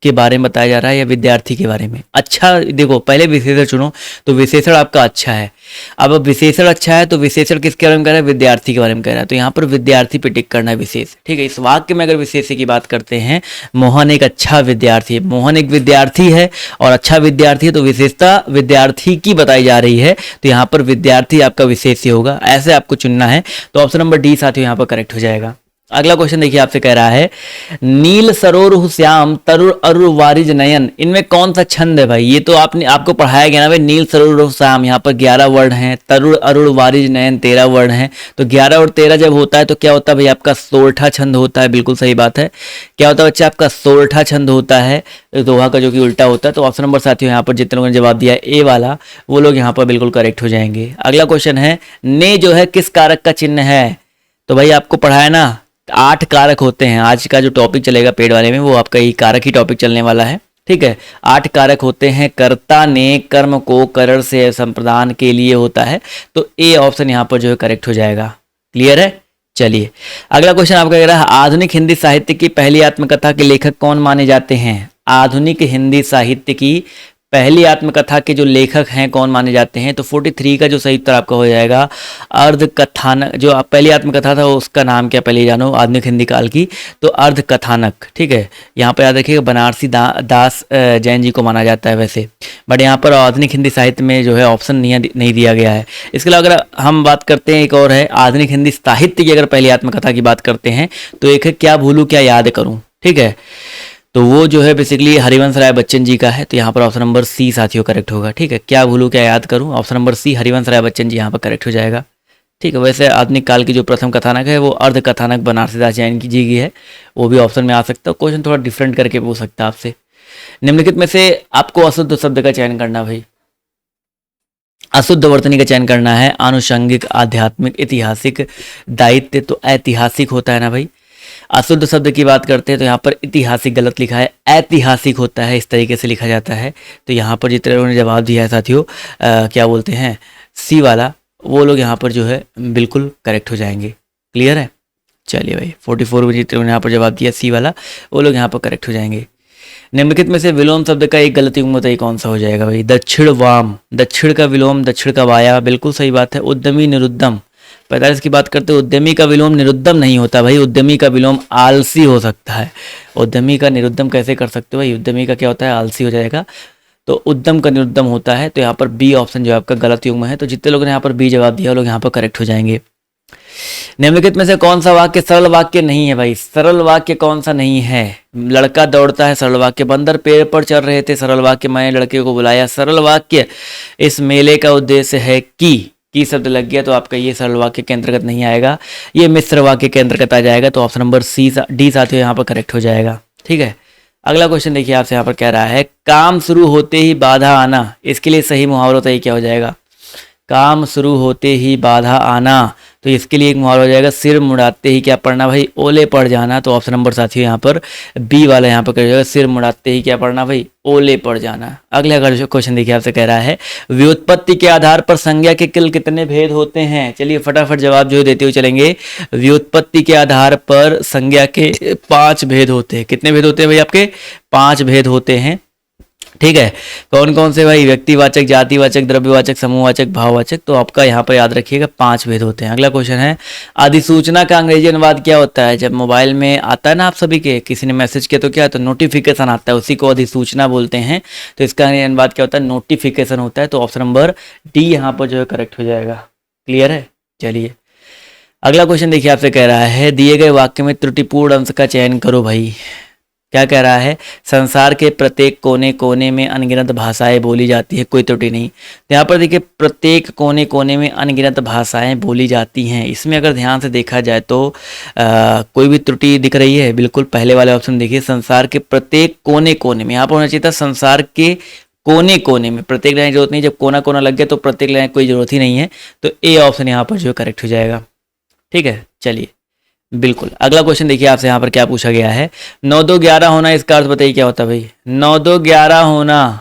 के बारे में बताया जा रहा है या विद्यार्थी के बारे में। अच्छा देखो पहले विशेषण चुनो, तो विशेषण आपका अच्छा है। अब विशेषण अच्छा है तो विशेषण किसके बारे में कह रहा है, विद्यार्थी के बारे में कह रहा है। तो यहाँ पर विद्यार्थी पे टिक करना है विशेष, ठीक है। इस वाक्य में अगर विशेष की बात करते हैं, मोहन एक अच्छा विद्यार्थी है, मोहन एक विद्यार्थी है और अच्छा विद्यार्थी है, तो विशेषता विद्यार्थी की बताई जा रही है, तो यहाँ पर विद्यार्थी आपका विशेष होगा, ऐसे आपको चुनना है। तो ऑप्शन नंबर डी साथियों यहाँ पर करेक्ट हो जाएगा। अगला क्वेश्चन देखिए आपसे कह रहा है नील सरोरुह श्याम तरुण अरुण वारिज नयन, इनमें कौन सा छंद है भाई। ये तो आपको पढ़ाया गया ना भाई, नील सरोरुह श्याम यहाँ पर 11 वर्ण हैं, तरुण अरुण वारिज नयन 13 वर्ण हैं। तो 11 और 13 जब होता है तो क्या होता है भाई, आपका सोरठा छंद होता है। बिल्कुल सही बात है, क्या होता है बच्चा, आपका सोरठा छंद होता है, दोहा का जो कि उल्टा होता है। तो ऑप्शन नंबर साथियों यहाँ पर जितने लोगों ने जवाब दिया ए वाला, वो लोग यहाँ पर बिल्कुल करेक्ट हो जाएंगे। अगला क्वेश्चन है ने जो है किस कारक का चिन्ह है। तो भाई आपको पढ़ाया ना 8 कारक होते हैं, आज का जो टॉपिक चलेगा पेड वाले में वो आपका ये कारक ही टॉपिक चलने वाला है, ठीक है। 8 कारक होते हैं, कर्ता ने कर्म को करण से संप्रदान के लिए होता है। तो ए ऑप्शन यहाँ पर जो है करेक्ट हो जाएगा। क्लियर है। चलिए अगला क्वेश्चन आपका कह रहा है आधुनिक हिंदी साहित्य की पहली आत्मकथा के लेखक कौन माने जाते हैं। आधुनिक हिंदी साहित्य की पहली आत्मकथा के जो लेखक हैं कौन माने जाते हैं। तो 43 का जो सही उत्तर आपका हो जाएगा अर्ध कथानक। जो पहली आत्मकथा था उसका नाम क्या पहले जानो, आधुनिक हिंदी काल की, तो अर्ध कथानक, ठीक है। यहाँ पर याद रखिएगा बनारसी दास जैन जी को माना जाता है वैसे, बट यहाँ पर आधुनिक हिंदी साहित्य में जो है ऑप्शन नहीं दिया गया है। इसके अलावा अगर हम बात करते हैं एक और है आधुनिक हिंदी साहित्य की अगर पहली आत्मकथा की बात करते हैं तो एक है क्या भूलूं क्या याद करूं, ठीक है। तो वो जो है बेसिकली हरिवंश राय बच्चन जी का है। तो यहाँ पर ऑप्शन नंबर सी साथियों करेक्ट होगा, ठीक है। क्या भूलूं क्या याद करूं, option number C Harivansh Rai Bachchan ji यहाँ पर करेक्ट हो जाएगा, ठीक है। वैसे आधुनिक काल की जो प्रथम कथानक है वो अर्ध कथानक बनारसी दास जैन की जी की है, वो भी ऑप्शन में आ सकता है। क्वेश्चन थोड़ा डिफरेंट करके पूछ सकता है आपसे। निम्नलिखित में से आपको अशुद्ध शब्द का चयन करना भाई, अशुद्ध वर्तनी का चयन करना है। आनुषंगिक, आध्यात्मिक, ऐतिहासिक, दायित्व, तो ऐतिहासिक होता है ना भाई। अशुद्ध शब्द की बात करते हैं तो यहाँ पर ऐतिहासिक गलत लिखा है, ऐतिहासिक होता है, इस तरीके से लिखा जाता है। तो यहाँ पर जितने लोगों ने जवाब दिया है साथियों क्या बोलते हैं सी वाला, वो लोग यहाँ पर जो है बिल्कुल करेक्ट हो जाएंगे। क्लियर है। चलिए भाई 44 में जितने लोगों ने यहाँ पर जवाब दिया सी वाला, वो लोग यहाँ पर करेक्ट हो जाएंगे। निम्नलिखित में से विलोम शब्द का एक गलत युग्म बताइए कौन सा हो जाएगा भाई। दक्षिण वाम, दक्षिण का विलोम दक्षिण का वाया, बिल्कुल सही बात है। उद्यमी निरुद्दम, 45 की बात करते हैं। उद्यमी का विलोम निरुद्दम नहीं होता भाई, उद्यमी का विलोम आलसी हो सकता है। उद्यमी का निरुद्दम कैसे कर सकते हो भाई, उद्यमी का क्या होता है, आलसी हो जाएगा। तो उद्यम का निरुद्दम होता है। तो यहाँ पर बी ऑप्शन जो आपका गलत युग्म है। तो जितने लोगों ने यहाँ पर बी जवाब दिया वो लोग यहाँ पर करेक्ट हो जाएंगे। निम्नलिखित में से कौन सा वाक्य सरल वाक्य नहीं है भाई, सरल वाक्य कौन सा नहीं है। लड़का दौड़ता है, सरल वाक्य। बंदर पेड़ पर चढ़ रहे थे, सरल वाक्य। मैंने लड़के को बुलाया, सरल वाक्य। इस मेले का उद्देश्य है कि शब्द लग गया तो आपका ये सरल वाक्य के अंतर्गत नहीं आएगा, ये मिश्र वाक्य के अंतर्गत आ जाएगा। तो ऑप्शन नंबर डी साथियों यहाँ पर करेक्ट हो जाएगा। ठीक है, अगला क्वेश्चन देखिए आपसे यहाँ पर कह रहा है काम शुरू होते ही बाधा आना, इसके लिए सही मुहावरा बताइए क्या हो जाएगा। काम शुरू होते ही बाधा आना, तो इसके लिए एक मुहावरा हो जाएगा सिर मुड़ाते ही क्या पढ़ना भाई, ओले पड़ जाना। तो ऑप्शन नंबर साथियों यहाँ पर बी वाला यहाँ पर कर जाएगा, सिर मुड़ाते ही क्या पढ़ना भाई, ओले पड़ जाना। अगला क्वेश्चन देखिए आपसे कह रहा है व्युत्पत्ति के आधार पर संज्ञा के कुल कितने भेद होते हैं। चलिए फटाफट जवाब जो देते हुए चलेंगे। व्युत्पत्ति के आधार पर संज्ञा के 5 भेद होते हैं। कितने भेद होते हैं भाई आपके, 5 भेद होते हैं। ठीक है, कौन कौन से भाई, व्यक्तिवाचक, जातिवाचक, द्रव्यवाचक, समूहवाचक, भाववाचक। तो आपका यहाँ पर याद रखिएगा 5 भेद होते हैं। अगला क्वेश्चन है अधिसूचना का अंग्रेजी अनुवाद क्या होता है। जब मोबाइल में आता है ना आप सभी के, किसी ने मैसेज किया तो क्या तो नोटिफिकेशन आता है, उसी को अधिसूचना बोलते हैं। तो इसका अनुवाद क्या होता है, नोटिफिकेशन होता है। तो ऑप्शन नंबर डी यहाँ पर जो है करेक्ट हो जाएगा। क्लियर है। चलिए अगला क्वेश्चन देखिए आपसे कह रहा है दिए गए वाक्य में त्रुटिपूर्ण अंश का चयन करो भाई। क्या कह रहा है, संसार के प्रत्येक कोने कोने में अनगिनत भाषाएं बोली जाती है, कोई त्रुटि नहीं। तो यहाँ पर देखिए प्रत्येक कोने कोने में अनगिनत भाषाएं बोली जाती हैं। इसमें अगर ध्यान से देखा जाए तो कोई भी त्रुटि दिख रही है, बिल्कुल पहले वाले ऑप्शन देखिए, संसार के प्रत्येक कोने कोने में। यहाँ पर होना चाहिए था संसार के कोने कोने में, प्रत्येक लाइन की जरूरत नहीं। जब कोना कोना लग गया तो प्रत्येक लाइन कोई जरूरत ही नहीं है। तो ए ऑप्शन यहाँ पर जो करेक्ट हो जाएगा। ठीक है, चलिए बिल्कुल अगला क्वेश्चन देखिए आपसे यहाँ पर क्या पूछा गया है 9 2 11 होना, इसका अर्थ बताइए क्या होता है भाई। 9 2 11 होना,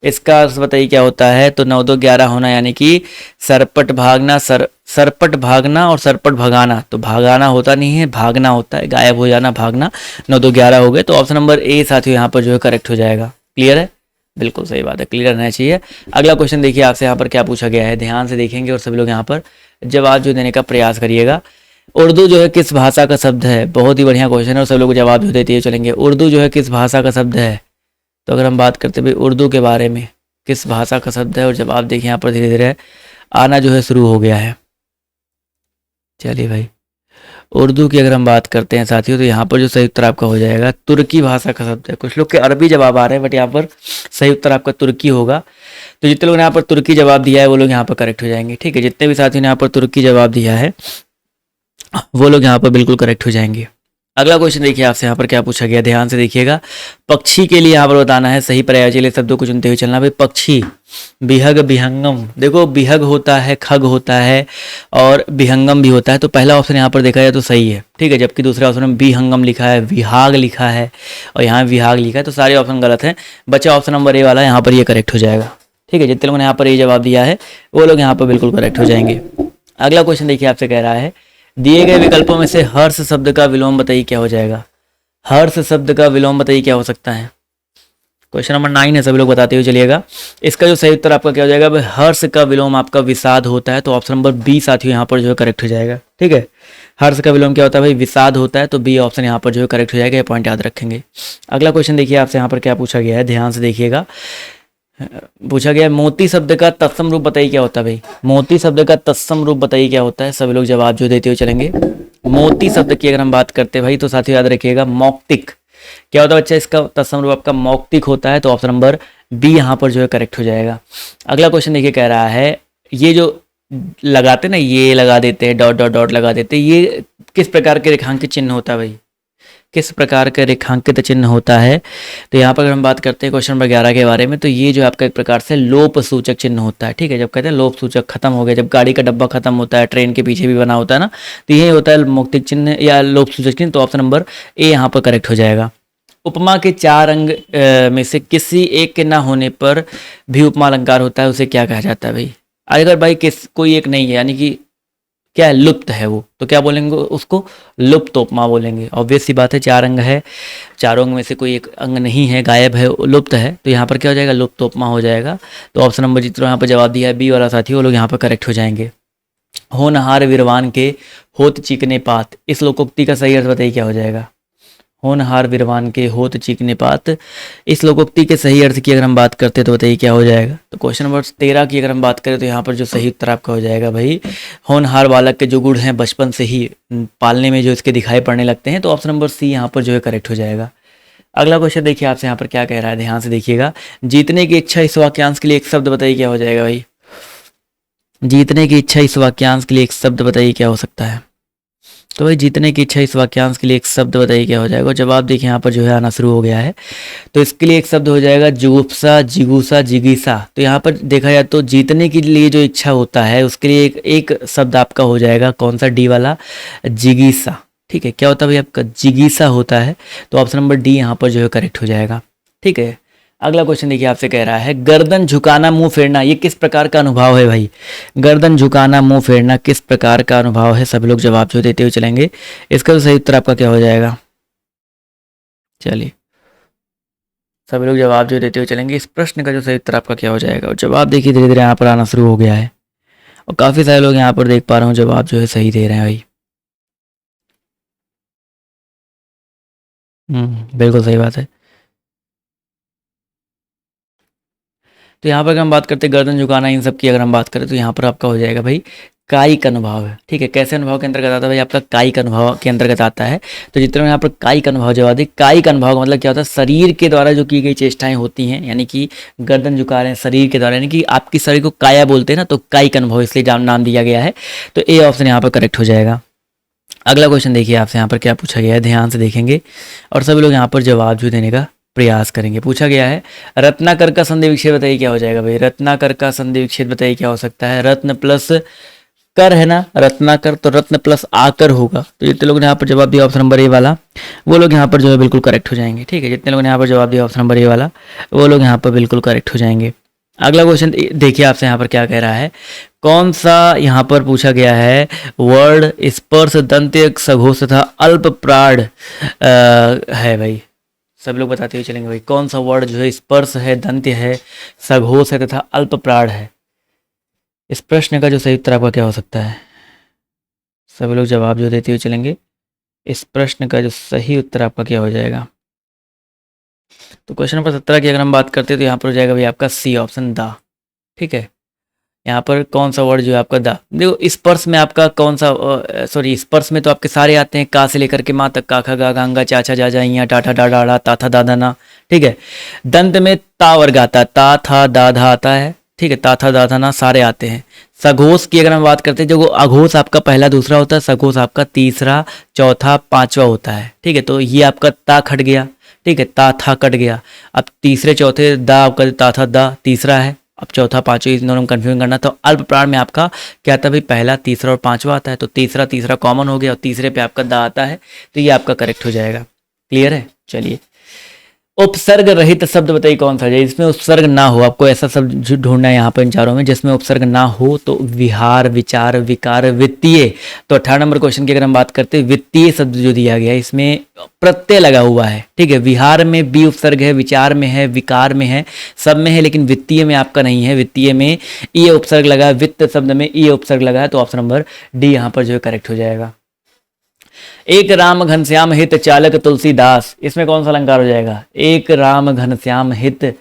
इसका अर्थ बताइए क्या होता है। तो 9 2 11 होना यानी कि सरपट भागना, सरपट भागना और सरपट भगाना। तो भागाना होता नहीं है, भागना होता है, गायब हो जाना, भागना। 9 2 11 हो गए। तो ऑप्शन नंबर ए साथियों यहाँ पर जो है करेक्ट हो जाएगा। क्लियर है, बिल्कुल सही बात है, क्लियर रहना चाहिए। अगला क्वेश्चन देखिए आपसे यहाँ पर क्या पूछा गया है, ध्यान से देखेंगे और सभी लोग यहाँ पर जवाब जो देने का प्रयास करिएगा। उर्दू जो है किस भाषा का शब्द है, बहुत ही बढ़िया क्वेश्चन है और सब लोग जवाब जो देते हुए चलेंगे। उर्दू जो है किस भाषा का शब्द है। तो अगर हम बात करते भाई उर्दू के बारे में, किस भाषा का शब्द है, और जवाब देखिए यहाँ पर धीरे धीरे आना जो है शुरू हो गया है। चलिए भाई उर्दू की अगर हम बात करते हैं साथियों तो यहाँ पर जो सही उत्तर आपका हो जाएगा तुर्की भाषा का शब्द है। कुछ लोग के अरबी जवाब आ रहे हैं बट यहाँ पर सही उत्तर आपका तुर्की होगा। तो जितने लोगों ने यहाँ पर तुर्की जवाब दिया है वो लोग यहाँ पर करेक्ट हो जाएंगे। ठीक है, जितने भी साथियों ने यहाँ पर तुर्की जवाब दिया है वो लोग यहाँ पर बिल्कुल करेक्ट हो जाएंगे। अगला क्वेश्चन देखिए आपसे यहाँ पर क्या पूछा गया, ध्यान से देखिएगा। पक्षी के लिए यहाँ पर बताना है सही पर्यायवाची लिए शब्दों को चुनते हुए चलना। भाई पक्षी, बिहग, बिहंगम। देखो बिहग होता है, खग होता है और बिहंगम भी होता है। तो पहला ऑप्शन यहाँ पर देखा जाए तो सही है। ठीक है, जबकि दूसरे ऑप्शन में बिहंगम लिखा है, विहाग लिखा है और यहाँ विहाग लिखा है। तो सारे ऑप्शन गलत हैं, बचा ऑप्शन नंबर ए वाला, यहाँ पर ये करेक्ट हो जाएगा। ठीक है, जितने लोगों ने यहाँ पर ये जवाब दिया है वो लोग यहाँ पर बिल्कुल करेक्ट हो जाएंगे। अगला क्वेश्चन देखिए आपसे कह रहा है दिए गए विकल्पों में से हर्ष शब्द का विलोम बताइए क्या हो जाएगा। हर्ष शब्द का विलोम बताइए क्या हो सकता है। क्वेश्चन नंबर 9 है, सभी लोग बताते हुए चलिएगा। इसका जो सही उत्तर आपका क्या हो जाएगा, हर्ष का विलोम आपका विषाद होता है। तो ऑप्शन नंबर बी साथियों यहाँ पर जो है करेक्ट हो जाएगा। ठीक है, हर्ष का विलोम क्या होता है भाई, विषाद होता है। तो बी ऑप्शन यहाँ पर जो है करेक्ट हो जाएगा, ये पॉइंट याद रखेंगे। अगला क्वेश्चन देखिए आपसे यहाँ पर क्या पूछा गया है, ध्यान से देखिएगा। पूछा गया मोती शब्द का तत्सम रूप बताइए क्या होता है भाई। मोती शब्द का तत्सम रूप बताइए क्या होता है, सभी लोग जवाब जो देते हुए चलेंगे। मोती शब्द की अगर हम बात करते हैं भाई तो साथियों याद रखिएगा मौक्तिक। क्या होता है बच्चा, इसका तत्सम रूप आपका मौक्तिक होता है। तो ऑप्शन नंबर बी यहाँ पर जो है करेक्ट हो जाएगा। अगला क्वेश्चन देखिए कह रहा है ये जो लगाते ना, ये लगा देते हैं, डॉट डॉट डॉट लगा देते हैं, ये किस प्रकार के रेखांकित चिन्ह होता है भाई, किस प्रकार का रेखांकित चिन्ह होता है। तो यहाँ पर अगर हम बात करते हैं क्वेश्चन नंबर 11 के बारे में तो ये जो आपका एक प्रकार से लोप सूचक चिन्ह होता है। ठीक है, जब कहते हैं लोप सूचक खत्म हो गया, जब गाड़ी का डब्बा खत्म होता है, ट्रेन के पीछे भी बना होता है ना, तो यही होता है मौक्तिक चिन्ह या लोप सूचक चिन्ह। तो ऑप्शन नंबर ए यहाँ पर करेक्ट हो जाएगा। उपमा के 4 अंग में से किसी एक के ना होने पर भी उपमा अलंकार होता है, उसे क्या कहा जाता है भाई। अगर भाई कोई एक नहीं है, यानी कि क्या है, लुप्त है वो, तो क्या बोलेंगे उसको, लुप्त उपमा बोलेंगे। ऑब्वियस सी बात है, 4 अंग है, चारों अंग में से कोई एक अंग नहीं है, गायब है, लुप्त है, तो यहाँ पर क्या हो जाएगा, लुप्त उपमा हो जाएगा। तो ऑप्शन नंबर जितना यहाँ पर जवाब दिया है बी वाला साथी, वो लोग यहाँ पर करेक्ट हो जाएंगे। होनहार विरवान के होत चीकने पात, इस लोकोक्ति का सही अर्थ बताइए क्या हो जाएगा। होनहार विरवान के होत चीकने पात, इस लोकोक्ति के सही अर्थ की अगर हम बात करते हैं तो बताइए क्या हो जाएगा। तो क्वेश्चन नंबर 13 की अगर हम बात करें तो यहाँ पर जो सही उत्तर आपका हो जाएगा भाई, होनहार बालक के जो गुण हैं बचपन से ही पालने में जो इसके दिखाई पड़ने लगते हैं, तो ऑप्शन नंबर सी यहाँ पर जो है करेक्ट हो जाएगा। अगला क्वेश्चन देखिए आपसे यहाँ पर क्या कह रहा है, ध्यान से देखिएगा। जीतने की इच्छा, इस वाक्यांश के लिए एक शब्द बताइए क्या हो जाएगा भाई। जीतने की इच्छा, इस वाक्यांश के लिए एक शब्द बताइए क्या हो सकता है। तो भाई जीतने की इच्छा, इस वाक्यांश के लिए एक शब्द बताइए क्या हो जाएगा। जवाब देखिए यहाँ पर जो है आना शुरू हो गया है। तो इसके लिए एक शब्द हो जाएगा जुगुप्सा, जिगुसा, जिगीसा। तो यहाँ पर देखा जाए तो जीतने के लिए जो इच्छा होता है उसके लिए एक शब्द आपका हो जाएगा, कौन सा, डी वाला, जिगीसा। ठीक है, क्या होता है भाई आपका, जिगीसा होता है। तो ऑप्शन नंबर डी यहाँ पर जो है करेक्ट हो जाएगा। ठीक है, अगला क्वेश्चन देखिए आपसे कह रहा है, गर्दन झुकाना मुंह फेरना, ये किस प्रकार का अनुभव है भाई। गर्दन झुकाना मुंह फेरना किस प्रकार का अनुभव है, सभी लोग जवाब जो देते हुए चलेंगे। इसका तो सही उत्तर आपका क्या हो जाएगा, चलिए सभी लोग जवाब जो देते हुए चलेंगे। इस प्रश्न का जो सही उत्तर आपका क्या हो जाएगा, और जवाब देखिए धीरे धीरे यहाँ पर आना शुरू हो गया है, और काफ़ी सारे लोग यहाँ पर देख पा रहे हो जवाब जो है सही दे रहे हैं भाई। बिल्कुल सही बात है। तो यहाँ पर अगर हम बात करते हैं गर्दन झुकाना, इन सब की अगर हम बात करें तो यहाँ पर आपका हो जाएगा भाई कायिक अनुभव है। ठीक है, कैसे अनुभव के अंतर्गत आता है भाई, आपका कायिक अनुभव के अंतर्गत आता है। तो जितने यहाँ पर कायिक अनुभव जवाब दी, कायिक अनुभव का मतलब क्या होता है, शरीर के द्वारा जो की गई चेष्टाएं होती हैं, यानी कि गर्दन झुका रहे हैं शरीर के द्वारा, यानी कि आपकी शरीर को काया बोलते हैं ना, तो कायिक अनुभव इसलिए नाम दिया गया है। तो ए ऑप्शन यहाँ पर करेक्ट हो जाएगा। अगला क्वेश्चन देखिए आपसे यहाँ पर क्या पूछा गया है, ध्यान से देखेंगे और सभी लोग यहाँ पर जवाब जो देने का प्रयास करेंगे। पूछा गया है रत्नाकर का संधि विच्छेद बताइए क्या हो जाएगा भाई। रत्नाकर का संधि विच्छेद बताइए क्या हो सकता है। रत्न प्लस कर है ना, रत्नाकर, तो रत्न प्लस आकर होगा। तो जितने लोगों ने यहाँ पर जवाब दिया ऑप्शन नंबर ए वाला, वो लोग यहाँ पर जो है बिल्कुल करेक्ट हो जाएंगे। ठीक है, जितने लोगों ने यहाँ पर जवाब दिया ऑप्शन नंबर ए वाला, वो लोग यहाँ पर बिल्कुल करेक्ट हो जाएंगे। अगला क्वेश्चन देखिए आपसे यहाँ पर क्या कह रहा है, कौन सा यहाँ पर पूछा गया है वर्ड स्पर्श दंत्य सघोष तथा अल्प प्राण है भाई। सब लोग बताते हुए चलेंगे भाई, कौन सा वर्ड जो है स्पर्श है, दंत्य है, सघोष है तथा अल्प प्राण है। इस प्रश्न का जो सही उत्तर आपका क्या हो सकता है, सभी लोग जवाब जो देते हुए चलेंगे। इस प्रश्न का जो सही उत्तर आपका क्या हो जाएगा। तो क्वेश्चन नंबर 17 की अगर हम बात करते हैं तो यहाँ पर हो जाएगा भाई आपका सी ऑप्शन दा। ठीक है, यहाँ पर कौन सा वर्ड जो है आपका दा। देखो स्पर्श में आपका कौन सा, सॉरी स्पर्श में तो आपके सारे आते हैं, का से लेकर के माँ तक, काखा गा गांगा चाचा जा जाइया टाठा डा डाड़ा ता था दादा ना। ठीक है, दंत में ता वर्ग आता है, ता था दाधा आता है। ठीक है, ता था दाधा ना सारे आते हैं। सघोष की अगर हम बात करते हैं, जो अघोष आपका पहला दूसरा होता है, सघोष आपका तीसरा चौथा पांचवा होता है। ठीक है, तो ये आपका ता खट गया। ठीक है, ता था कट गया। अब तीसरे चौथे दा आपका ता था दा तीसरा है, अब चौथा पांचवा, इन दोनों में कन्फ्यूजन करना। तो अल्प प्राण में आपका क्या आता है भाई, पहला तीसरा और पांचवा आता है, तो तीसरा तीसरा कॉमन हो गया और तीसरे पे आपका दा आता है, तो ये आपका करेक्ट हो जाएगा। क्लियर है, चलिए उपसर्ग रहित शब्द बताइए कौन सा है जिसमें उपसर्ग ना हो। आपको ऐसा शब्द ढूंढना है यहाँ पर इन चारों में जिसमें उपसर्ग ना हो। तो विहार, विचार, विकार, वित्तीय। तो 18 नंबर क्वेश्चन की अगर हम बात करते हैं, वित्तीय शब्द जो दिया गया है इसमें प्रत्यय लगा हुआ है। ठीक है, विहार में बी उपसर्ग है, विचार में है, विकार में है, सब में है, लेकिन वित्तीय में आपका नहीं है। वित्तीय में ई उपसर्ग लगा है, वित्त शब्द में ई उपसर्ग लगा है, तो ऑप्शन नंबर डी यहाँ पर जो है करेक्ट हो जाएगा। एक राम घनश्याम हित चालक तुलसीदास, इसमें कौन सा अलंकार हो जाएगा। एक राम घनश्याम हित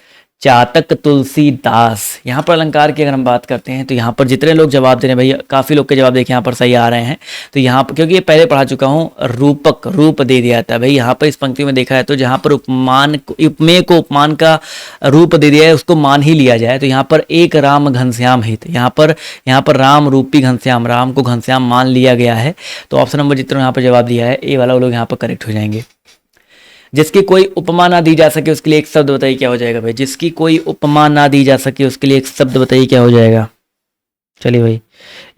चातक तुलसीदास। यहाँ पर अलंकार की अगर हम बात करते हैं तो यहाँ पर जितने लोग जवाब दे रहे हैं भैया, काफ़ी लोग के जवाब देखिए यहाँ पर सही आ रहे हैं। तो यहाँ पर क्योंकि ये पहले पढ़ा चुका हूँ, रूपक रूप दे दिया था भाई। यहाँ पर इस पंक्ति में देखा है तो जहाँ पर उपमान, उपमेय को उपमान का रूप दे दिया है उसको मान ही लिया जाए। तो यहाँ पर एक राम घनश्याम हित, यहाँ पर राम रूपी घनश्याम, राम को घनश्याम मान लिया गया है। तो ऑप्शन नंबर जितना यहाँ पर जवाब दिया है ए वाला, वो लोग यहाँ पर करेक्ट हो जाएंगे। जिसकी कोई उपमा ना दी जा सके उसके लिए एक शब्द बताइए क्या हो जाएगा भाई। जिसकी कोई उपमा ना दी जा सके उसके लिए एक शब्द बताइए क्या हो जाएगा। चलिए भाई,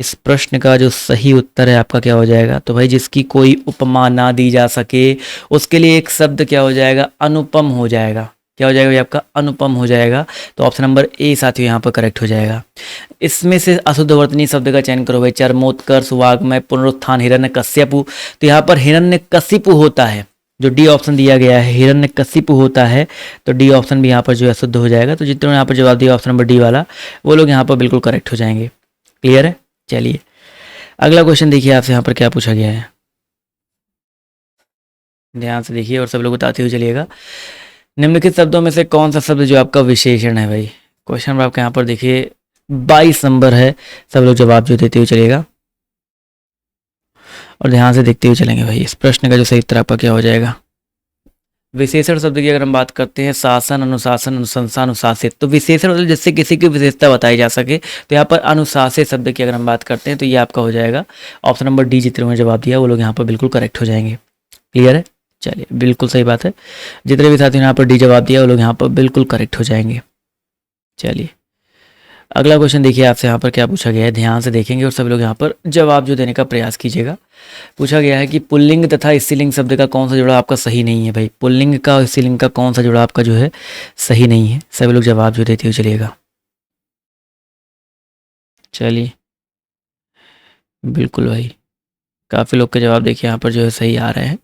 इस प्रश्न का जो सही उत्तर है आपका क्या हो जाएगा। तो भाई जिसकी कोई उपमा ना दी जा सके उसके लिए एक शब्द क्या हो जाएगा, अनुपम हो जाएगा। क्या हो जाएगा ये आपका अनुपम हो जाएगा। तो ऑप्शन नंबर ए साथियों यहाँ पर करेक्ट हो जाएगा। इसमें से अशुद्ध वर्तनी शब्द का चयन करो भाई। चरमोत्कर्ष, वाग्मय, पुनरुत्थान, हिरण्यकश्यपु। तो यहाँ पर हिरण्यकशिपु होता है, जो डी ऑप्शन दिया गया है हिरण्यकशिपु होता है, तो डी ऑप्शन भी यहाँ पर जो है शुद्ध हो जाएगा। तो जितने यहाँ पर जवाब दिया ऑप्शन नंबर डी वाला, वो लोग यहाँ पर बिल्कुल करेक्ट हो जाएंगे। क्लियर है? चलिए अगला क्वेश्चन देखिए आपसे यहाँ पर क्या पूछा गया है, ध्यान से देखिए और सब लोग बताते हुए चलिएगा। निम्नलिखित शब्दों में से कौन सा शब्द जो आपका विशेषण है भाई। क्वेश्चन नंबर आपके यहाँ पर देखिए 22 नंबर है, सब लोग जवाब जो देते हुए चलिएगा और ध्यान से देखते हुए चलेंगे भाई। इस प्रश्न का जो सही उत्तर आपका क्या हो जाएगा। विशेषण शब्द की अगर हम बात करते हैं, शासन, अनुशासन, अनुशंसा, अनुशासित। तो विशेषण मतलब जिससे किसी की विशेषता बताई जा सके, तो यहाँ पर अनुशासित शब्द की अगर हम बात करते हैं तो ये आपका हो जाएगा ऑप्शन नंबर डी। जितने में जवाब दिया वो लोग यहाँ पर बिल्कुल करेक्ट हो जाएंगे। क्लियर है? चलिए बिल्कुल सही बात है, जितने भी साथियों ने यहाँ पर डी जवाब दिया वो लोग यहाँ पर बिल्कुल करेक्ट हो जाएंगे। चलिए अगला क्वेश्चन देखिए आपसे यहाँ पर क्या पूछा गया है, ध्यान से देखेंगे और सभी लोग यहाँ पर जवाब जो देने का प्रयास कीजिएगा। पूछा गया है कि पुल्लिंग तथा स्त्रीलिंग शब्द का कौन सा जुड़ा आपका सही नहीं है भाई। पुल्लिंग का और स्त्रीलिंग का कौन सा जुड़ा आपका जो है सही नहीं है, सभी लोग जवाब जो देते हुए चलिएगा। चलिए बिल्कुल भाई, काफ़ी लोग के जवाब देखिए यहाँ पर जो है सही आ रहे हैं।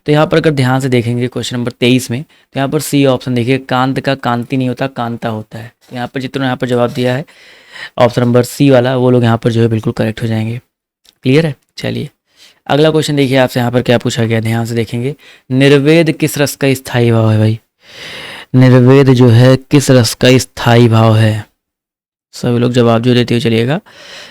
तो यहाँ पर अगर ध्यान से देखेंगे क्वेश्चन नंबर 23 में, तो यहाँ पर सी ऑप्शन देखिए, कांत का कांति नहीं होता, कांता होता है। तो यहाँ पर जितने यहाँ पर जवाब दिया है ऑप्शन नंबर सी वाला, वो लोग यहाँ पर जो है बिल्कुल करेक्ट हो जाएंगे। क्लियर है? चलिए अगला क्वेश्चन देखिए आपसे यहाँ पर क्या पूछा गया, ध्यान से देखेंगे। निर्वेद किस रस का स्थायी भाव है भाई। निर्वेद जो है किस रस का स्थायी भाव है, सभी लोग जवाब जो देते हुए चलिएगा।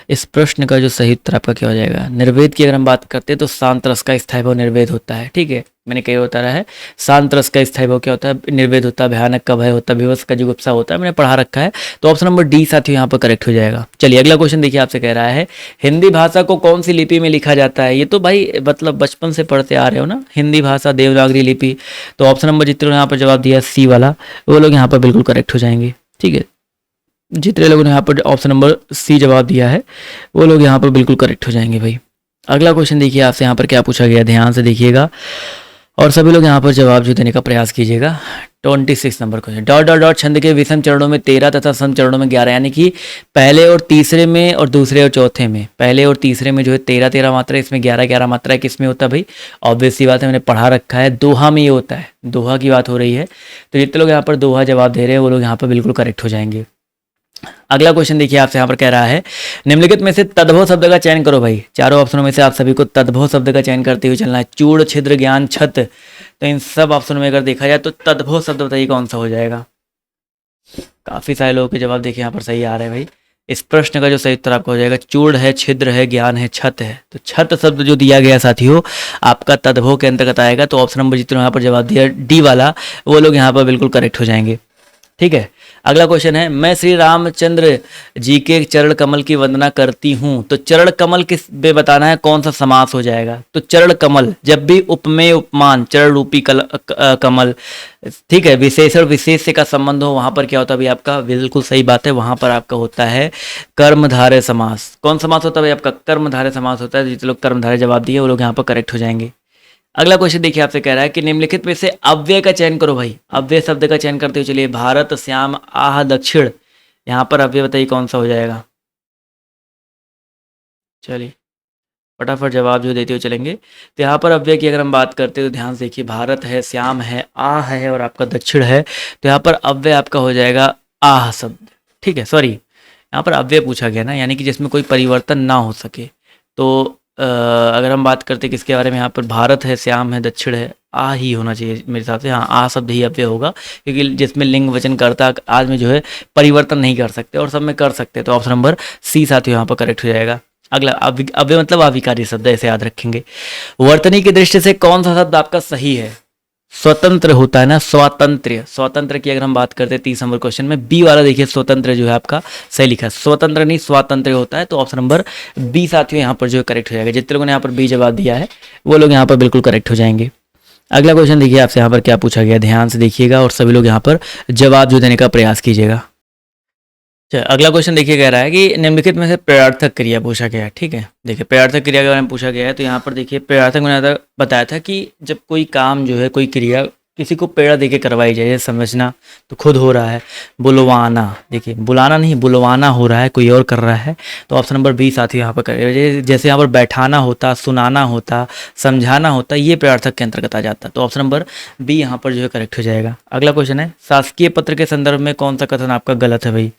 इस प्रश्न का जो सही उत्तर आपका क्या हो जाएगा। निर्वेद की अगर हम बात करते हैं तो शांत रस का स्थायी भाव निर्वेद होता है। ठीक है, मैंने कई होता रहा है, शांत रस का स्थायी भाव क्या होता है, निर्वेद होता है। भयानक का भय होता है, विवश का जुगुप्सा होता है, मैंने पढ़ा रखा है। तो ऑप्शन नंबर डी साथियों यहाँ पर करेक्ट हो जाएगा। चलिए अगला क्वेश्चन देखिए आपसे कह रहा है, हिंदी भाषा को कौन सी लिपि में लिखा जाता है। ये तो भाई मतलब बचपन से पढ़ते आ रहे हो ना, हिंदी भाषा देवनागरी लिपि। तो ऑप्शन नंबर जितने यहाँ पर जवाब दिया सी वाला, वो लोग यहाँ पर बिल्कुल करेक्ट हो जाएंगे। ठीक है, जितने लोगों ने यहाँ पर ऑप्शन नंबर सी जवाब दिया है वो लोग यहाँ पर बिल्कुल करेक्ट हो जाएंगे भाई। अगला क्वेश्चन देखिए आपसे यहाँ पर क्या पूछा गया, ध्यान से देखिएगा और सभी लोग यहाँ पर जवाब जो देने का प्रयास कीजिएगा। 26 number question, dot dot dot छंद के विषम चरणों में 13 तथा सम चरणों में 11, यानी कि पहले और तीसरे में और दूसरे और चौथे में, पहले और तीसरे में जो है 13 मात्रा, इसमें 11 मात्रा है। किस में होता है भाई, ऑब्वियस सी बात है, मैंने पढ़ा रखा है, दोहा में ये होता है, दोहा की बात हो रही है। तो जितने लोग यहाँ पर दोहा जवाब दे रहे हैं वो लोग यहाँ पर बिल्कुल करेक्ट हो जाएंगे। अगला क्वेश्चन देखिए आपसे यहाँ पर कह रहा है, निम्नलिखित में से तद्भव शब्द का चयन करो भाई। चारों ऑप्शनों में से आप सभी को तद्भव शब्द का चयन करते हुए चलना है। चूड़, छिद्र, ज्ञान, छत। तो इन सब ऑप्शनों में अगर देखा जाए तो तद्भव शब्द बताइए कौन सा हो जाएगा। काफी सारे लोगों के जवाब देखिए यहाँ पर सही आ रहे हैं भाई। इस प्रश्न का जो सही उत्तर आपका हो जाएगा, चूड़ है, छिद्र है, ज्ञान है, छत है। तो छत शब्द जो दिया गया साथियों आपका तद्भव के अंतर्गत आएगा। तो ऑप्शन नंबर जितने यहाँ पर जवाब दिया डी वाला, वो लोग यहाँ पर बिल्कुल करेक्ट हो जाएंगे। ठीक है, अगला क्वेश्चन है, मैं श्री रामचंद्र जी के चरण कमल की वंदना करती हूँ। तो चरण कमल किस पे बताना है, कौन सा समास हो जाएगा। तो चरण कमल, जब भी उपमेय उपमान चरण रूपी कमल, ठीक है, विशेषण विशेष से का संबंध हो, वहां पर क्या होता है भाई आपका, बिल्कुल सही बात है, वहां पर आपका होता है कर्मधारय समास। कौन समास होता है भाई आपका, कर्मधारय समास होता है। जितने लोग कर्मधारय जवाब दिए वो लोग यहाँ पर करेक्ट हो जाएंगे। अगला क्वेश्चन देखिए आपसे कह रहा है कि निम्नलिखित में से अव्यय का चयन करो भाई। अव्यय शब्द का चयन करते हुए चलिए, भारत, श्याम, आह, दक्षिण। यहाँ पर अव्यय बताइए कौन सा हो जाएगा। चलिए फटाफट जवाब जो देते हुए चलेंगे। तो यहाँ पर अव्यय की अगर हम बात करते हैं तो ध्यान से देखिए, भारत है, श्याम है, आह है और आपका दक्षिण है। तो यहाँ पर अव्यय आपका हो जाएगा आह शब्द। ठीक है, सॉरी यहाँ पर अव्यय पूछा गया ना, यानी कि जिसमें कोई परिवर्तन ना हो सके। तो अगर हम बात करते किसके बारे में, यहाँ पर भारत है, श्याम है, दक्षिण है, आ ही होना चाहिए मेरे हिसाब से। हाँ, आ शब्द ही अव्यय होगा, क्योंकि जिसमें लिंग वचन कर्ता आज में जो है परिवर्तन नहीं कर सकते और सब में कर सकते। तो ऑप्शन नंबर सी साथियों यहाँ पर करेक्ट हो जाएगा। अगला अव्यय मतलब अविकारी शब्द, ऐसे याद रखेंगे। वर्तनी की दृष्टि से कौन सा शब्द आपका सही है, स्वतंत्र होता है ना, स्वातंत्र्य। स्वतंत्र की अगर हम बात करते हैं 30 नंबर क्वेश्चन में, बी वाला देखिए स्वतंत्र जो है आपका सही लिखा है, स्वतंत्र नहीं स्वातंत्र्य होता है। तो ऑप्शन नंबर बी साथियों यहाँ पर जो है करेक्ट हो जाएगा। जितने लोगों ने यहाँ पर बी जवाब दिया है वो लोग यहाँ पर बिल्कुल करेक्ट हो जाएंगे। अगला क्वेश्चन देखिए आपसे यहाँ पर क्या पूछा गया, ध्यान से देखिएगा और सभी लोग यहाँ पर जवाब जो देने का प्रयास कीजिएगा। अगला क्वेश्चन देखिए कह रहा है कि निम्नलिखित में से प्रयार्थक क्रिया पूछा गया है। ठीक है, देखिए प्रयार्थक क्रिया के बारे में पूछा गया है। तो यहाँ पर देखिए प्रयार्थक मैंने बताया था कि जब कोई काम जो है, कोई क्रिया किसी को पेड़ा देके करवाई जाए, समझना तो खुद हो रहा है। बुलवाना, देखिए बुलाना नहीं बुलवाना हो रहा है, कोई और कर रहा है। तो ऑप्शन नंबर बी साथी यहाँ पर करें। जैसे यहाँ पर बैठाना होता, सुनाना होता, समझाना होता, ये प्रार्थक के अंतर्गत आ जाता। तो ऑप्शन नंबर बी यहाँ पर जो है करेक्ट हो जाएगा। अगला क्वेश्चन है, शासकीय पत्र के संदर्भ में कौन सा कथन आपका गलत है भाई?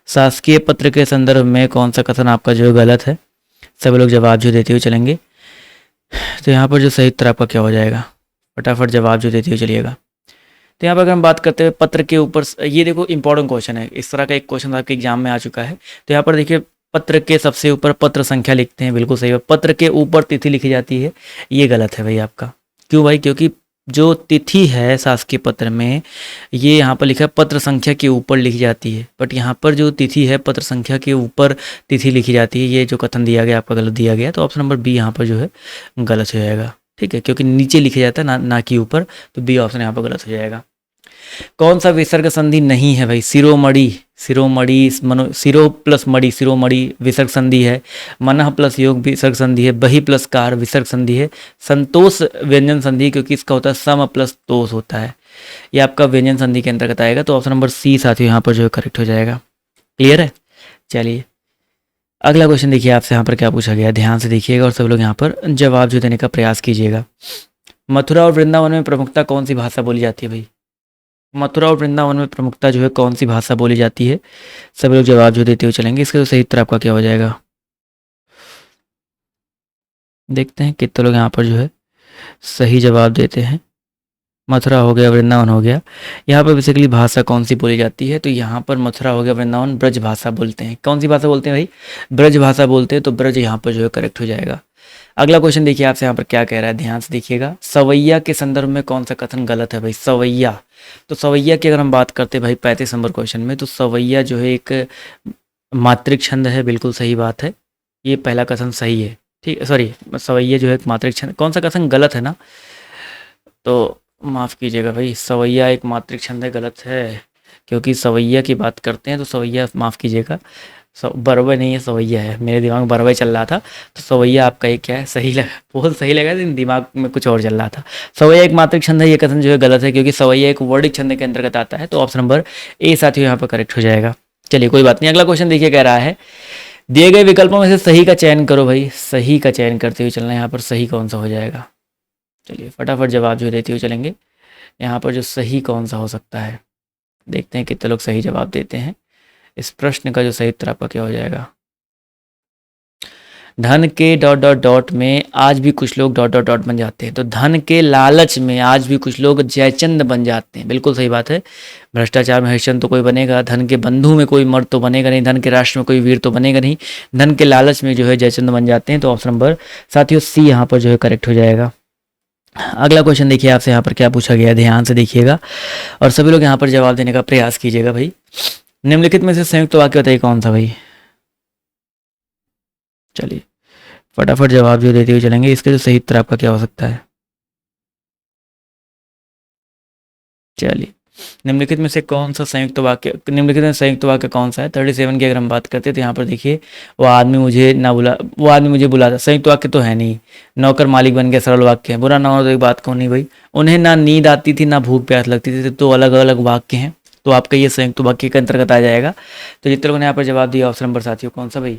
शासकीय पत्र के संदर्भ में कौन सा कथन आपका जो है गलत है? सभी लोग जवाब जो देते हुए चलेंगे। तो यहाँ पर जो सही उत्तर आपका क्या हो जाएगा? फटाफट जवाब जो देते हुए चलिएगा। तो यहाँ पर अगर हम बात करते हुए पत्र के ऊपर, ये देखो इंपॉर्टेंट क्वेश्चन है, इस तरह का एक क्वेश्चन आपके एग्जाम में आ चुका है। तो यहाँ पर देखिए पत्र के सबसे ऊपर पत्र संख्या लिखते हैं, बिल्कुल सही है। पत्र के ऊपर तिथि लिखी जाती है, ये गलत है भाई आपका। क्यों भाई? क्योंकि जो तिथि है शासकीय पत्र में, ये यहाँ पर लिखा है पत्र संख्या के ऊपर लिखी जाती है, बट यहाँ पर जो तिथि है पत्र संख्या के ऊपर तिथि लिखी जाती है। ये जो कथन दिया गया आपका गलत दिया गया। तो ऑप्शन नंबर बी यहाँ पर जो है गलत हो जाएगा, ठीक है, क्योंकि नीचे लिखा जाता है ना कि ऊपर। तो बी ऑप्शन यहाँ पर गलत हो जाएगा। कौन सा विसर्ग संधि नहीं है भाई? शिरोमणि, शिरोमणि, शिरो प्लस मणि, शिरोमणि विसर्ग संधि है। मनः प्लस योग विसर्ग संधि है। बहि प्लस कार विसर्ग संधि है। संतोष व्यंजन संधि, क्योंकि इसका होता है सम प्लस तोष होता है, ये आपका व्यंजन संधि के अंतर्गत आएगा। तो ऑप्शन नंबर सी साथियों यहाँ पर जो है करेक्ट हो जाएगा। क्लियर है? चलिए अगला क्वेश्चन देखिए आपसे यहाँ पर क्या पूछा गया, ध्यान से देखिएगा और सब लोग यहाँ पर जवाब जो देने का प्रयास कीजिएगा। मथुरा और वृंदावन में प्रमुखता कौन सी भाषा बोली जाती है भाई? मथुरा और वृंदावन में प्रमुखता जो है कौन सी भाषा बोली जाती है? सभी लोग जवाब जो देते हुए चलेंगे। इसका तो सही उत्तर आपका क्या हो जाएगा? देखते हैं कितने लोग यहाँ पर जो है सही जवाब देते हैं। मथुरा हो गया, वृंदावन हो गया। यहाँ पर बेसिकली भाषा कौन सी बोली जाती है? तो यहाँ पर मथुरा हो गया, वृंदावन ब्रज भाषा बोलते हैं। कौन सी भाषा बोलते हैं भाई? ब्रज भाषा बोलते हैं। तो ब्रज यहाँ पर जो है करेक्ट हो जाएगा। अगला क्वेश्चन देखिए आपसे यहाँ पर क्या कह रहा है, ध्यान से देखिएगा। सवैया के संदर्भ में कौन सा कथन गलत है भाई? सवैया, तो सवैया की अगर हम बात करते हैं भाई 35 नंबर क्वेश्चन में, तो सवैया जो है एक मात्रिक छंद है, बिल्कुल सही बात है, ये पहला कथन सही है, ठीक है। सॉरी, सवैया जो है एक मात्रिक छंद, कौन सा कथन गलत है ना? तो माफ़ कीजिएगा भाई, सवैया एक मात्रिक छंद है, गलत है, क्योंकि सवैया की बात करते हैं तो सवैया, माफ़ कीजिएगा, बरवे नहीं है, सवैया है। मेरे दिमाग में बरवे चल रहा था, तो सवैया आपका एक क्या है, सही लगा, बहुत सही लगा, लेकिन दिमाग में कुछ और चल रहा था। सवैया एक मात्रिक छंद है, ये कथन जो है गलत है, क्योंकि सवैया एक वर्णिक छंद के अंतर्गत आता है। तो ऑप्शन नंबर ए साथियों यहाँ पर करेक्ट हो जाएगा। चलिए कोई बात नहीं। अगला क्वेश्चन देखिए, कह रहा है दिए गए विकल्पों में से सही का चयन करो भाई। सही का चयन करते हुए चलना है, यहाँ पर सही कौन सा हो जाएगा? चलिए फटाफट जवाब जो देते हुए चलेंगे। यहाँ पर जो सही कौन सा हो सकता है, देखते हैं कितने लोग सही जवाब देते हैं। इस प्रश्न का जो सही उत्तर आपका क्या हो जाएगा? धन के डॉट डॉट डॉट में आज भी कुछ लोग डॉट डॉट डॉट बन जाते हैं। तो धन के लालच में आज भी कुछ लोग जयचंद बन जाते हैं, बिल्कुल सही बात है। भ्रष्टाचार में हरिश्चंद्र तो कोई बनेगा, धन के बंधु में कोई मर्द तो बनेगा नहीं, धन के राष्ट्र में कोई वीर तो बनेगा नहीं, धन के लालच में जो है जयचंद बन जाते हैं। तो ऑप्शन नंबर साथियों सी यहाँ पर जो है करेक्ट हो जाएगा। अगला क्वेश्चन देखिए आपसे यहाँ पर क्या पूछा गया, ध्यान से देखिएगा और सभी लोग यहाँ पर जवाब देने का प्रयास कीजिएगा भाई। निम्नलिखित में से संयुक्त वाक्य बताइए कौन सा भाई? चलिए फटाफट जवाब जो देते हुए चलेंगे। इसका जो सही उत्तर आपका क्या हो सकता है? चलिए निम्नलिखित में से कौन सा संयुक्त वाक्य, निम्नलिखित में संयुक्त वाक्य कौन सा है? 37 की अगर हम बात करते हैं तो यहाँ पर देखिए, वो आदमी मुझे ना बुला, वो आदमी मुझे बुलाता, संयुक्त वाक्य तो है नहीं। नौकर मालिक बन गया, सरल वाक्य है। बुरा ना हो तो एक बात कौन नहीं भाई, उन्हें ना नींद आती थी ना भूख प्यास लगती थी, तो अलग अलग वाक्य हैं। तो आपका ये संयुक्त वाक्य के अंतर्गत आ जाएगा। तो जितने लोगों ने यहाँ पर जवाब दिया ऑप्शन नंबर साथियों कौन सा भाई?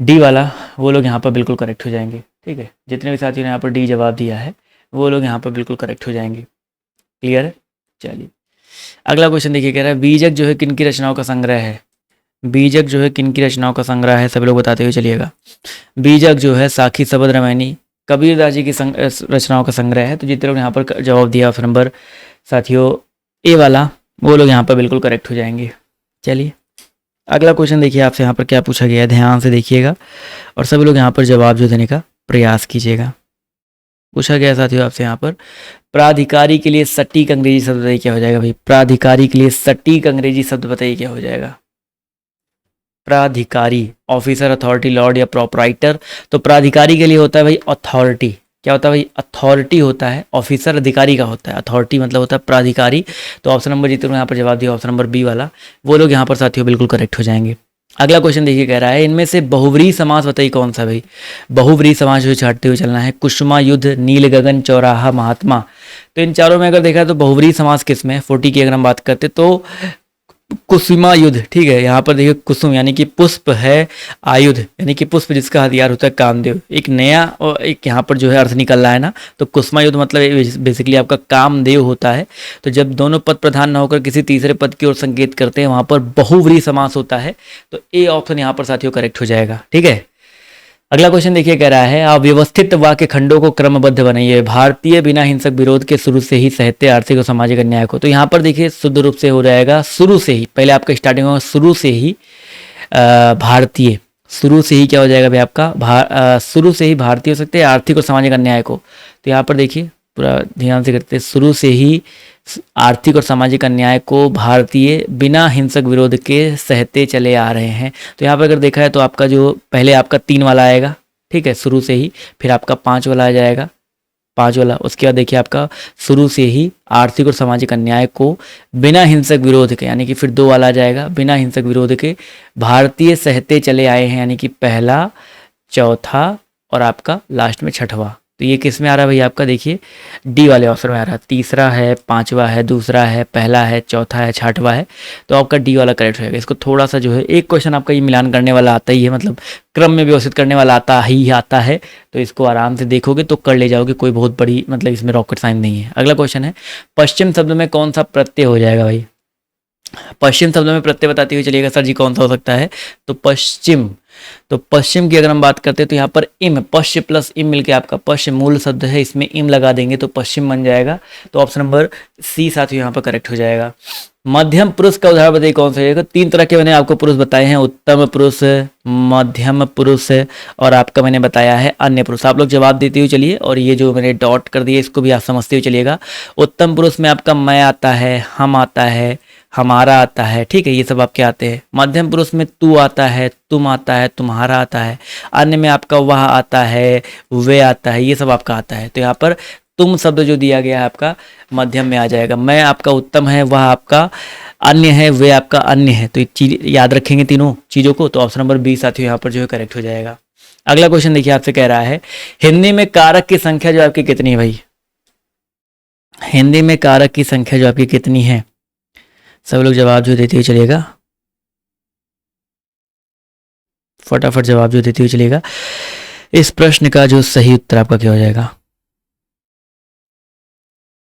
डी वाला, वो लोग यहाँ पर बिल्कुल करेक्ट हो जाएंगे, ठीक है। जितने भी साथियों ने यहाँ पर डी जवाब दिया है वो लोग यहाँ पर बिल्कुल करेक्ट हो जाएंगे। क्लियर है? चलिए अगला क्वेश्चन देखिए, कह रहा है बीजक जो है किन की रचनाओं का संग्रह है? बीजक जो है किन की रचनाओं का संग्रह है? सभी लोग बताते हुए चलिएगा। बीजक जो है साखी, सबद, रामायणी, कबीरदास जी की रचनाओं का संग्रह है। तो जितने लोग यहाँ पर जवाब दिया ऑप्शन नंबर साथियों ए वाला, वो लोग यहाँ पर बिल्कुल करेक्ट हो जाएंगे। चलिए अगला क्वेश्चन देखिए आपसे यहाँ पर क्या पूछा गया है, ध्यान से देखिएगा और सभी लोग यहाँ पर जवाब जो देने का प्रयास कीजिएगा। पूछा गया साथियों आपसे यहाँ पर प्राधिकारी के लिए सटीक अंग्रेजी शब्द बताइए क्या हो जाएगा भाई? प्राधिकारी के लिए सटीक अंग्रेजी शब्द बताइए क्या हो जाएगा? प्राधिकारी, ऑफिसर, अथॉरिटी, लॉर्ड या प्रोपराइटर। तो प्राधिकारी के लिए होता है भाई अथॉरिटी। क्या होता है भाई? अथॉरिटी होता है। ऑफिसर अधिकारी का होता है, अथॉरिटी मतलब होता है प्राधिकारी। तो ऑप्शन नंबर जितने यहाँ पर जवाब दिया ऑप्शन नंबर बी वाला, वो लोग यहाँ पर साथियों बिल्कुल करेक्ट हो जाएंगे। अगला क्वेश्चन देखिए, कह रहा है इनमें से बहुव्रीहि समास बताइए कौन सा भाई? बहुव्रीहि समास जो छाटते हुए चलना है। कुसुमा, युद्ध, नील गगन, चौराहा, महात्मा। तो इन चारों में अगर देखा तो बहुव्रीहि समास किस में है, 40 की अगर हम बात करते तो कुसुमा युद्ध, ठीक है। यहाँ पर देखिए कुसुम यानी कि पुष्प है, आयुध यानी कि पुष्प जिसका हथियार होता है कामदेव, एक नया और एक यहाँ पर जो है अर्थ निकल रहा है ना। तो कुसुमा युद्ध मतलब बेसिकली आपका कामदेव होता है। तो जब दोनों पद प्रधान न होकर किसी तीसरे पद की ओर संकेत करते हैं वहां पर बहुव्रीहि समास होता है। तो ए ऑप्शन यहाँ पर साथियों करेक्ट हो जाएगा, ठीक है। अगला क्वेश्चन देखिए, कह रहा है अव्यवस्थित वाक्य खंडों को क्रमबद्ध बनाइए। भारतीय बिना हिंसक विरोध के शुरू से ही साहित्य, आर्थिक और सामाजिक अन्याय को। तो यहाँ पर देखिए शुद्ध रूप से हो जाएगा शुरू से ही, पहले आपका स्टार्टिंग होगा शुरू से ही भारतीय, शुरू से ही क्या हो जाएगा भाई आपका शुरू से ही भारतीय हो सकते हैं आर्थिक और सामाजिक अन्याय को। तो यहाँ पर देखिए पूरा ध्यान से करते हैं, शुरू से ही आर्थिक और सामाजिक अन्याय को भारतीय बिना हिंसक विरोध के सहते चले आ रहे हैं। तो यहाँ पर अगर देखा है तो आपका जो पहले आपका 3 वाला आएगा, ठीक है, शुरू से ही, फिर आपका 5 वाला आ जाएगा, 5 वाला, उसके बाद देखिए आपका शुरू से ही आर्थिक और सामाजिक अन्याय को बिना हिंसक विरोध के, यानी कि फिर 2 वाला आ जाएगा, बिना हिंसक विरोध के भारतीय सहते चले आए हैं, यानी कि पहला, चौथा और आपका लास्ट में 6वां। तो ये किस में आ रहा है भाई आपका, देखिए डी वाले ऑप्शन में आ रहा है। तीसरा है, 5वां है, दूसरा है, पहला है, चौथा है, 6वां है। तो आपका डी वाला करेक्ट रहेगा। इसको थोड़ा सा जो है एक क्वेश्चन आपका ये मिलान करने वाला आता ही है, मतलब क्रम में व्यवस्थित करने वाला आता है। तो इसको आराम से देखोगे तो कर ले जाओगे, कोई बहुत बड़ी मतलब इसमें रॉकेट साइंस नहीं है। अगला क्वेश्चन है पश्चिम शब्द में कौन सा प्रत्यय हो जाएगा भाई। पश्चिम शब्द में प्रत्यय बताते हुए चलिएगा सर जी कौन सा हो सकता है। तो पश्चिम, तो पश्चिम की अगर हम बात करते हैं तो यहाँ पर इम, पश्चिम प्लस इम मिलके आपका पश्चिम मूल शब्द है, इसमें इम लगा देंगे तो पश्चिम बन जाएगा। तो ऑप्शन नंबर सी साथियों यहाँ पर करेक्ट हो जाएगा। मध्यम पुरुष का उदाहरण बताइए कौन सा है। 3 तरह के मैंने आपको पुरुष बताए हैं, उत्तम पुरुष, मध्यम पुरुष और आपका मैंने बताया है अन्य पुरुष। आप लोग जवाब देते हुए चलिए, और ये जो मैंने डॉट कर दिया इसको भी आप समझते हुए चलिएगा। उत्तम पुरुष में आपका मैं आता है, हम आता है, हमारा आता है, ठीक है, ये सब आपके आते हैं। मध्यम पुरुष में तू आता है, तुम आता है, तुम्हारा आता है। अन्य में आपका वह आता है, वे आता है, ये सब आपका आता है। तो यहाँ पर तुम शब्द जो दिया गया है आपका मध्यम में आ जाएगा। मैं आपका उत्तम है, वह आपका अन्य है, वे आपका अन्य है। तो ये चीज याद रखेंगे तीनों चीज़ों को। तो ऑप्शन नंबर बी साथियों यहाँ पर जो है करेक्ट हो जाएगा। अगला क्वेश्चन देखिए आपसे कह रहा है हिंदी में कारक की संख्या जो आपकी कितनी है भाई। हिंदी में कारक की संख्या जो आपकी कितनी है, सब लोग जवाब जो देते हुए चलिएगा, फटाफट जवाब जो देते हुए चलिएगा। इस प्रश्न का जो सही उत्तर आपका क्या हो जाएगा,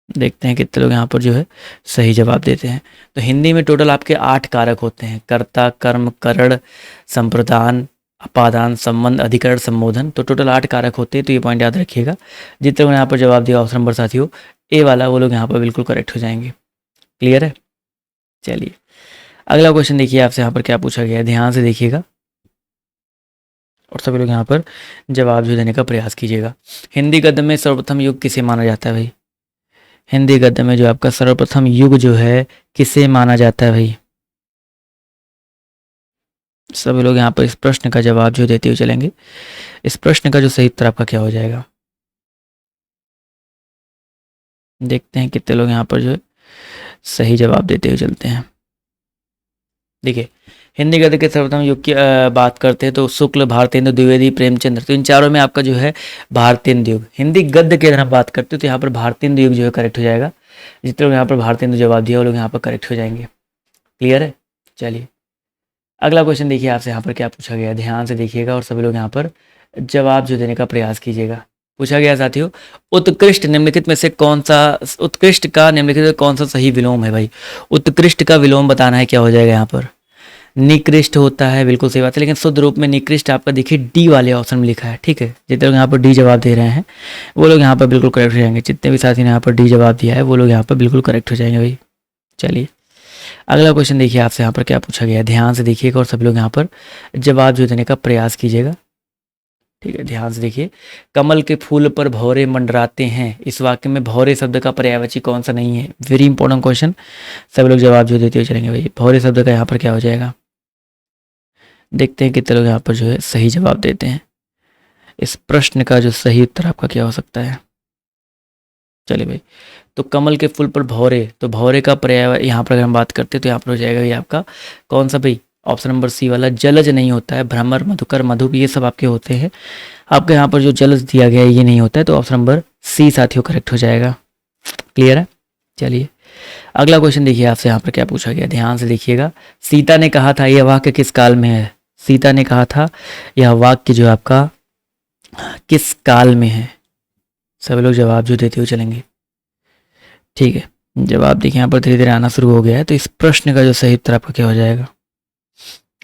देखते हैं कितने लोग यहाँ पर जो है सही जवाब देते हैं। तो हिंदी में टोटल आपके 8 कारक होते हैं, कर्ता, कर्म, करण, संप्रदान, अपादान, संबंध, अधिकरण, संबोधन। तो टोटल 8 कारक होते हैं। तो ये पॉइंट याद रखिएगा। जितने लोग यहाँ पर जवाब दिया ऑप्शन नंबर साथियों ए वाला, वो लोग यहाँ पर बिल्कुल करेक्ट हो जाएंगे। क्लियर है। चलिए अगला क्वेश्चन देखिए आपसे यहाँ पर क्या पूछा गया है, ध्यान से देखिएगा और सभी लोग यहाँ पर जवाब जो देने का प्रयास कीजिएगा। हिंदी गद्य में सर्वप्रथम युग किसे माना जाता है भाई। हिंदी गद्य में जो आपका सर्वप्रथम युग जो है किसे माना जाता है भाई। सभी लोग यहाँ पर इस प्रश्न का जवाब जो देते हुए चलेंगे। इस प्रश्न का जो सही उत्तर आपका क्या हो जाएगा, देखते हैं कितने लोग यहाँ पर जो है सही जवाब देते हुए चलते हैं। देखिए हिंदी गद्य के सर्वप्रथम युग की बात करते हैं तो शुक्ल, भारतेंदु द्विवेदी, प्रेमचंद्र। तो इन चारों में आपका जो है भारतेंदु युग। हिंदी गद्य की अगर हम बात करते हैं तो यहाँ पर भारतेंदु युग जो है करेक्ट हो जाएगा। जितने लोग यहाँ पर भारतेंदु जवाब दिया वो लोग यहाँ पर करेक्ट हो जाएंगे। क्लियर है। चलिए अगला क्वेश्चन देखिए आपसे यहाँ पर क्या पूछा गया है, ध्यान से देखिएगा और सभी लोग यहाँ पर जवाब जो देने का प्रयास कीजिएगा। पूछा गया साथियों उत्कृष्ट निम्नलिखित में से कौन सा, उत्कृष्ट का निम्नलिखित में कौन सा सही विलोम है भाई। उत्कृष्ट का विलोम बताना है, क्या हो जाएगा यहाँ पर। निकृष्ट होता है, बिल्कुल सही बात है, लेकिन शुद्ध रूप में निकृष्ट आपका देखिए डी वाले ऑप्शन में लिखा है। ठीक है, जितने लोग यहाँ पर डी जवाब दे रहे हैं वो लोग यहाँ पर बिल्कुल करेक्ट हो जाएंगे। जितने भी साथी ने यहाँ पर डी जवाब दिया है वो लोग यहाँ पर बिल्कुल करेक्ट हो जाएंगे भाई। चलिए अगला क्वेश्चन देखिए आपसे यहाँ पर क्या पूछा गया है, ध्यान से देखिएगा और सभी लोग यहाँ पर जवाब जो देने का प्रयास कीजिएगा। ठीक है, ध्यान से देखिए। कमल के फूल पर भौरे मंडराते हैं, इस वाक्य में भौरे शब्द का पर्यायवाची कौन सा नहीं है। वेरी इंपॉर्टेंट क्वेश्चन, सभी लोग जवाब जो देते हुए चलेंगे भाई। भौरे शब्द का यहाँ पर क्या हो जाएगा, देखते हैं कितने लोग यहाँ पर जो है सही जवाब देते हैं। इस प्रश्न का जो सही उत्तर आपका क्या हो सकता है। चलिए भाई, तो कमल के फूल पर भौरे, तो भौरे का पर्याय यहाँ पर अगर हम बात करते हैं तो यहाँ पर हो जाएगा ये आपका कौन सा भाई, ऑप्शन नंबर सी वाला। जलज नहीं होता है, भ्रमर, मधुकर, मधुप ये सब आपके होते हैं। आपके यहाँ पर जो जलज दिया गया है ये नहीं होता है, तो ऑप्शन नंबर सी साथियों करेक्ट हो जाएगा। क्लियर है? चलिए अगला क्वेश्चन देखिए आपसे यहाँ पर क्या पूछा गया, ध्यान से देखिएगा। सीता ने कहा था यह वाक्य किस काल में है? सीता ने कहा था यह वाक्य जो आपका किस काल में है? सभी लोग जवाब जो देते हुए चलेंगे। ठीक है, जवाब देखिए यहाँ पर धीरे धीरे आना शुरू हो गया है। तो इस प्रश्न का जो सही उत्तर आपका क्या हो जाएगा?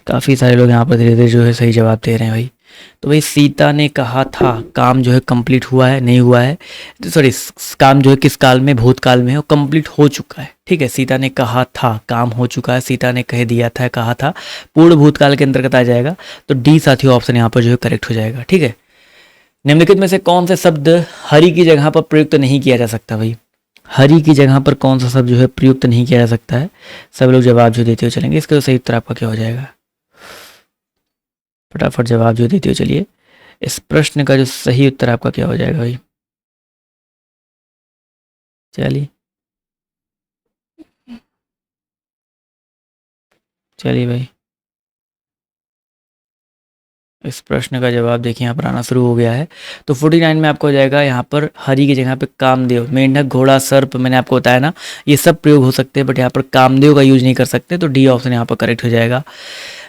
काफ़ी सारे लोग यहाँ पर धीरे धीरे जो है सही जवाब दे रहे हैं भाई। तो भाई सीता ने कहा था काम जो है कंप्लीट हुआ है, नहीं हुआ है, सॉरी काम जो है किस काल में? भूतकाल में है और कंप्लीट हो चुका है। ठीक है, सीता ने कहा था काम हो चुका है, सीता ने कह दिया था, कहा था पूर्ण भूतकाल के अंतर्गत आ जाएगा। तो डी साथियों ऑप्शन यहाँ पर जो है करेक्ट हो जाएगा। ठीक है, निम्नलिखित में से कौन से शब्द हरि की जगह पर प्रयुक्त नहीं किया जा सकता? भाई हरि की जगह पर कौन सा शब्द जो है प्रयुक्त नहीं किया जा सकता है? सब लोग जवाब जो देते हुए चलेंगे। इसका जो सही उत्तर आपका क्या हो जाएगा? फटाफट जवाब जो देते हुए चलिए। इस प्रश्न का जो सही उत्तर आपका क्या हो जाएगा भाई? चलिए चलिए भाई, इस प्रश्न का जवाब देखिए यहाँ पर आना शुरू हो गया है। तो 49 में आपको हो जाएगा यहाँ पर हरि की जगह पे कामदेव। मेंढक, घोड़ा, सर्प मैंने आपको बताया ना, ये सब प्रयोग हो सकते हैं, बट यहाँ पर कामदेव का यूज नहीं कर सकते। तो डी ऑप्शन यहाँ पर करेक्ट हो जाएगा।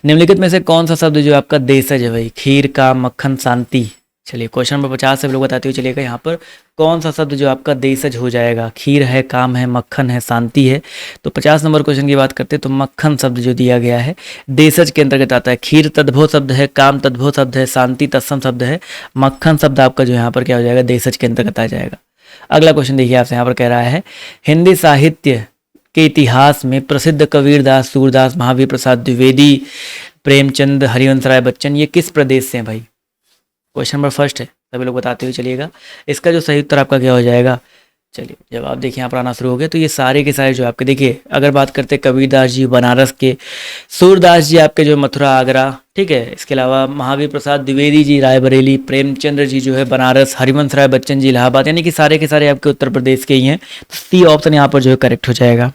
निम्नलिखित में से कौन सा शब्द जो आपका देशज है भाई? खीर, काम, मक्खन, शांति। चलिए क्वेश्चन नंबर 50 से लोग बताते हुए चलिएगा यहाँ पर कौन सा शब्द जो आपका देशज हो जाएगा? खीर है, काम है, मक्खन है, शांति है। तो 50 नंबर क्वेश्चन की बात करते हैं तो मक्खन शब्द जो दिया गया है देशज के अंतर्गत आता है। खीर तद्भव शब्द है, काम तद्भव शब्द है, शांति तत्सम शब्द है, मक्खन शब्द आपका जो यहाँ पर क्या हो जाएगा? देशज के अंतर्गत आ जाएगा। अगला क्वेश्चन देखिए आपसे यहाँ पर कह रहा है हिंदी साहित्य के इतिहास में प्रसिद्ध कबीरदास, सूरदास, महावीर प्रसाद द्विवेदी, प्रेमचंद, हरिवंश राय बच्चन ये किस प्रदेश से हैं भाई? क्वेश्चन नंबर फर्स्ट है, सभी लोग बताते हुए चलिएगा। इसका जो सही उत्तर आपका क्या हो जाएगा? चलिए जवाब देखिए यहाँ पर आना शुरू हो गया। तो ये सारे के सारे जो आपके देखिए, अगर बात करते हैं कबीरदास जी बनारस के, सूरदास जी आपके जो मथुरा आगरा, ठीक है, इसके अलावा महावीर प्रसाद द्विवेदी जी रायबरेली, प्रेमचंद्र जी जो है बनारस, हरिवंश राय बच्चन जी इलाहाबाद, यानी कि सारे के सारे आपके उत्तर प्रदेश के ही हैं। तो सी ऑप्शन यहाँ पर जो है करेक्ट हो जाएगा।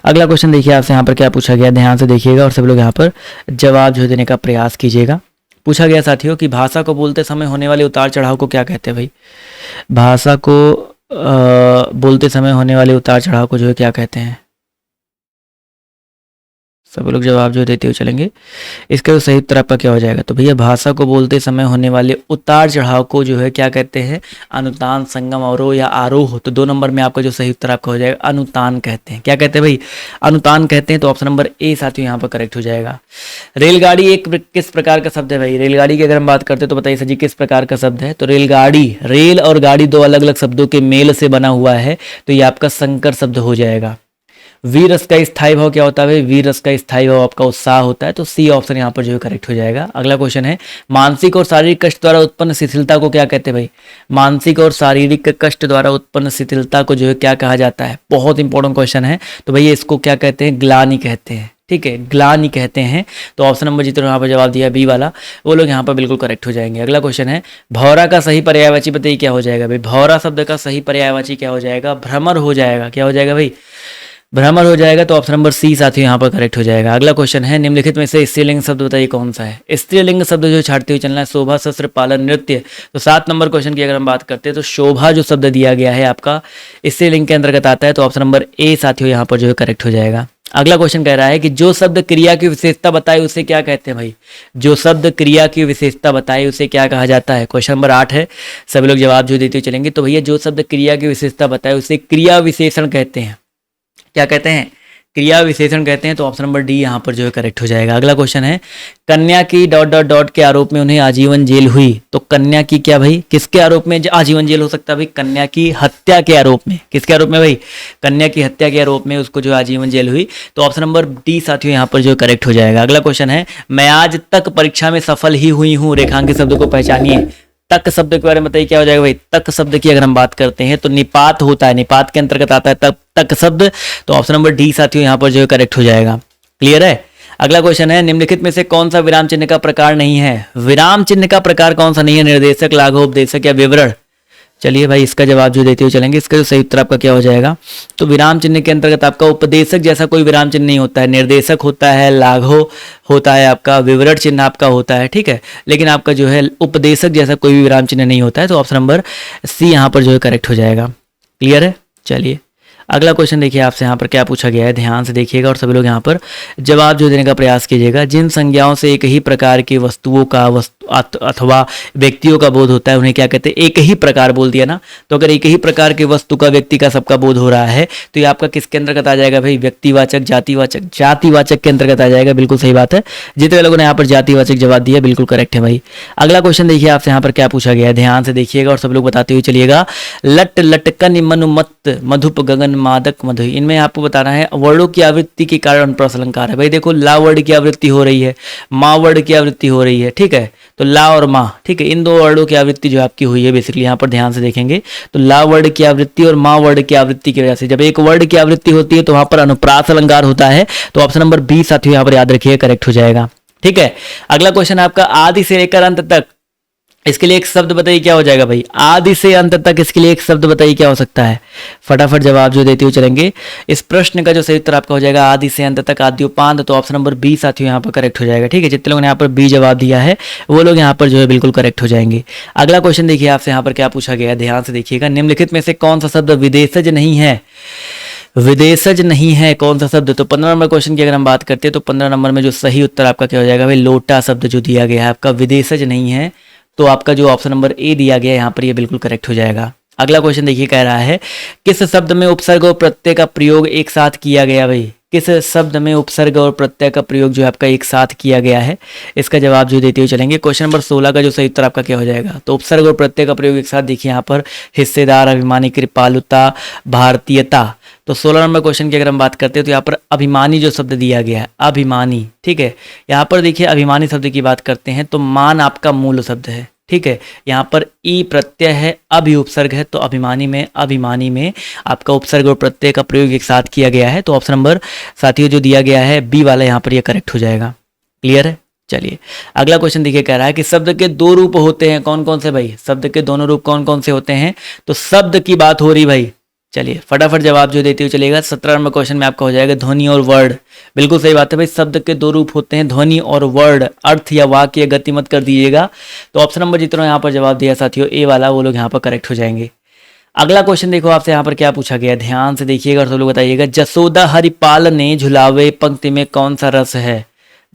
अगला क्वेश्चन देखिए आपसे यहाँ पर क्या पूछा गया, ध्यान से देखिएगा और सब लोग यहाँ पर जवाब जो देने का प्रयास कीजिएगा। पूछा गया साथियों कि भाषा को बोलते समय होने वाले उतार चढ़ाव को क्या कहते हैं भाई? भाषा को बोलते समय होने वाले उतार चढ़ाव को जो है क्या कहते हैं? सब लोग जवाब जो देते हुए चलेंगे। इसका जो सही उत्तर आपका क्या हो जाएगा? तो भैया भाषा को बोलते समय होने वाले उतार चढ़ाव को जो है क्या कहते हैं? अनुतान, संगम, अवरोह या आरोह। तो 2 नंबर में आपका जो सही उत्तर आपका हो जाएगा अनुतान कहते हैं। क्या कहते हैं भाई? अनुतान कहते हैं। तो ऑप्शन नंबर ए साथियों यहाँ पर करेक्ट हो जाएगा। रेलगाड़ी एक किस प्रकार का शब्द है भाई? रेलगाड़ी की अगर हम बात करते हैं तो बताइए सर जी किस प्रकार का शब्द है? तो रेलगाड़ी, रेल और गाड़ी 2 अलग अलग शब्दों के मेल से बना हुआ है, तो ये आपका संकर शब्द हो जाएगा। वीर रस का स्थायी भाव क्या होता है भाई? वीर रस का स्थायी भाव आपका उत्साह होता है। तो सी ऑप्शन यहाँ पर जो है करेक्ट हो जाएगा। अगला क्वेश्चन है मानसिक और शारीरिक कष्ट द्वारा उत्पन्न शिथिलता को क्या कहते हैं भाई? मानसिक और शारीरिक कष्ट द्वारा उत्पन्न शिथिलता को जो है क्या कहा जाता है? बहुत इंपॉर्टेंट क्वेश्चन है। तो भैया इसको क्या कहते हैं? ग्लानि कहते हैं। ठीक है, ग्लानि कहते हैं। तो ऑप्शन नंबर जितने यहाँ पर जवाब दिया बी वाला, वो लोग यहाँ पर बिल्कुल करेक्ट हो जाएंगे। अगला क्वेश्चन है भौरा का सही पर्यायवाची बताइए क्या हो जाएगा भाई? भौरा शब्द का सही पर्यायवाची क्या हो जाएगा? भ्रमर हो जाएगा। क्या हो जाएगा भाई? भ्रमर हो जाएगा। तो ऑप्शन नंबर सी साथियों यहाँ पर करेक्ट हो जाएगा। अगला क्वेश्चन है निम्नलिखित में से स्त्रीलिंग शब्द बताइए कौन सा है? स्त्रीलिंग शब्द जो छाटते हुए चलना है, शोभा, शस्त्र, पालन, नृत्य। तो 7 नंबर क्वेश्चन की अगर हम बात करते हैं तो शोभा जो शब्द दिया गया है आपका स्त्रीलिंग के अंतर्गत आता है। तो ऑप्शन नंबर ए साथियों यहाँ पर जो है करेक्ट हो जाएगा। अगला क्वेश्चन कह रहा है कि जो शब्द क्रिया की विशेषता बताए उसे क्या कहते हैं भाई? जो शब्द क्रिया की विशेषता बताए उसे क्या कहा जाता है? क्वेश्चन नंबर 8 है, सभी लोग जवाब जो देते हुए चलेंगे। तो भैया जो शब्द क्रिया की विशेषता बताए उसे क्रिया विशेषण कहते हैं। क्या कहते हैं? क्रिया विशेषण कहते हैं। तो ऑप्शन नंबर डी यहाँ पर जो है करेक्ट हो जाएगा। अगला क्वेश्चन है कन्या की ... के आरोप में उन्हें आजीवन जेल हुई। तो कन्या की क्या भाई? किसके आरोप में आजीवन जेल हो सकता है भाई? कन्या की हत्या के आरोप में। किसके आरोप में भाई? कन्या की हत्या के आरोप में उसको जो आजीवन जेल हुई। तो ऑप्शन नंबर डी साथियों यहाँ पर जो करेक्ट हो जाएगा। अगला क्वेश्चन है मैं आज तक परीक्षा में सफल ही हुई हूँ, रेखांकित शब्द को पहचानिए। तक शब्द के बारे में बताइए क्या हो जाएगा भाई? तक शब्द की अगर हम बात करते हैं तो निपात होता है, निपात के अंतर्गत आता है तक शब्द। तो ऑप्शन नंबर डी साथियों यहाँ पर जो है करेक्ट हो जाएगा। क्लियर है? अगला क्वेश्चन है निम्नलिखित में से कौन सा विराम चिन्ह का प्रकार नहीं है? विराम चिन्ह का प्रकार कौन सा नहीं है? निर्देशक, लाघव, उपदेशक या विवरण। चलिए भाई इसका जवाब जो देते हुए चलेंगे। इसका जो सही उत्तर आपका क्या हो जाएगा? तो विराम चिन्ह के अंतर्गत आपका उपदेशक जैसा कोई विराम चिन्ह नहीं होता है। निर्देशक होता है, लाघव होता है, आपका विवरण चिन्ह आपका होता है, ठीक है, लेकिन आपका जो है उपदेशक जैसा कोई भी विराम चिन्ह नहीं होता है। तो ऑप्शन नंबर सी यहाँ पर जो है करेक्ट हो जाएगा। क्लियर है? चलिए अगला क्वेश्चन देखिए आपसे यहाँ पर क्या पूछा गया है, ध्यान से देखिएगा और सभी लोग यहाँ पर जवाब जो देने का प्रयास कीजिएगा। जिन संज्ञाओं से एक ही प्रकार की वस्तुओं का अथवा व्यक्तियों का बोध होता है उन्हें क्या कहते हैं? एक ही प्रकार बोल दिया ना, तो अगर एक ही प्रकार के वस्तु का व्यक्ति का सबका बोध हो रहा है तो ये आपका किसके अंतर्गत आ जाएगा भाई? व्यक्तिवाचक, जातिवाचक, जातिवाचक के अंतर्गत आ जाएगा। बिल्कुल सही बात है, जितने लोगों ने यहाँ पर जातिवाचक जवाब दिया बिल्कुल करेक्ट है भाई। अगला क्वेश्चन देखिए आपसे यहाँ पर क्या पूछा गया है, ध्यान से देखिएगा और सब लोग बताते हुए चलिएगा। लट लटकन मनुमत मधुप गगन मादक मधु, इनमें आपको बताना है वर्णों की आवृत्ति के कारण अनुप्रास अलंकार है। भाई देखो, ला वर्ड की आवृत्ति हो रही है, माँ वर्ड की आवृत्ति हो रही है, ठीक है, तो ला और माँ, ठीक है, इन दो वर्डों की आवृत्ति जो आपकी हुई है बेसिकली यहाँ पर ध्यान से देखेंगे तो ला वर्ड की आवृत्ति और माँ वर्ड की आवृत्ति की वजह से जब एक वर्ड की आवृत्ति होती है तो वहां पर अनुप्रास अलंकार होता है। तो ऑप्शन नंबर बी साथियों यहाँ पर याद रखिए करेक्ट हो जाएगा। ठीक है, अगला क्वेश्चन आपका आदि से लेकर अंत तक, इसके लिए एक शब्द बताइए क्या हो जाएगा भाई? आदि से अंत तक, इसके लिए एक शब्द बताइए क्या हो सकता है? फटाफट जवाब जो देते हुए चलेंगे। इस प्रश्न का जो सही उत्तर आपका हो जाएगा आदि से अंत तक, आदि उपांत, तो ऑप्शन नंबर बी साथियों यहाँ पर करेक्ट हो जाएगा। ठीक है, जितने लोगों ने यहाँ पर बी जवाब दिया है वो लोग यहाँ पर जो है बिल्कुल करेक्ट हो जाएंगे। अगला क्वेश्चन देखिए आपसे यहाँ पर क्या पूछा गया है, ध्यान से देखिएगा। निम्नलिखित में से कौन सा शब्द विदेशज नहीं है? विदेशज नहीं है कौन सा शब्द? तो 15 नंबर क्वेश्चन की अगर हम बात करते हैं तो 15 नंबर में जो सही उत्तर आपका क्या हो जाएगा भाई? लोटा शब्द जो दिया गया है आपका विदेशज नहीं है, तो आपका जो ऑप्शन नंबर ए दिया गया है यहाँ पर ये बिल्कुल करेक्ट हो जाएगा। अगला क्वेश्चन देखिए कह रहा है किस शब्द में उपसर्ग और प्रत्यय का प्रयोग एक साथ किया गया भाई? किस शब्द में उपसर्ग और प्रत्यय का प्रयोग जो है आपका एक साथ किया गया है? इसका जवाब जो देते हुए चलेंगे। क्वेश्चन नंबर 16 का जो सही उत्तर आपका क्या हो जाएगा? तो उपसर्ग और प्रत्यय का प्रयोग एक साथ देखिए यहाँ पर हिस्सेदार, अभिमानी, कृपालुता, भारतीयता। तो 16 नंबर क्वेश्चन की अगर हम बात करते हैं तो यहाँ पर अभिमानी जो शब्द दिया गया है, अभिमानी, ठीक है, यहाँ पर देखिए अभिमानी शब्द की बात करते हैं तो मान आपका मूल शब्द है। ठीक है, यहाँ पर ई प्रत्यय है, अभि उपसर्ग है, तो अभिमानी में आपका उपसर्ग और प्रत्यय का प्रयोग एक साथ किया गया है। तो ऑप्शन नंबर साथियों जो दिया गया है बी वाला यहाँ पर ये करेक्ट हो जाएगा। क्लियर है? चलिए अगला क्वेश्चन देखिए कह रहा है कि शब्द के दो रूप होते हैं, कौन कौन से भाई? शब्द के दोनों रूप कौन कौन से होते हैं? तो शब्द की बात हो रही भाई। चलिए फटाफट जवाब जो देते हुए चलेगा। 17 नंबर क्वेश्चन में आपका हो जाएगा ध्वनि और वर्ड। बिल्कुल सही बात है भाई, शब्द के दो रूप होते हैं, ध्वनि और वर्ड। अर्थ या वाक्य गति मत कर दीजिएगा। तो ऑप्शन नंबर जितना यहाँ पर जवाब दिया साथियों ए वाला, वो लोग यहाँ पर करेक्ट हो जाएंगे। अगला क्वेश्चन देखो आपसे यहाँ पर क्या पूछा गया, ध्यान से देखिएगा और सब लोग बताइएगा। जसोदा हरिपाल ने झुलावे पंक्ति में कौन सा रस है?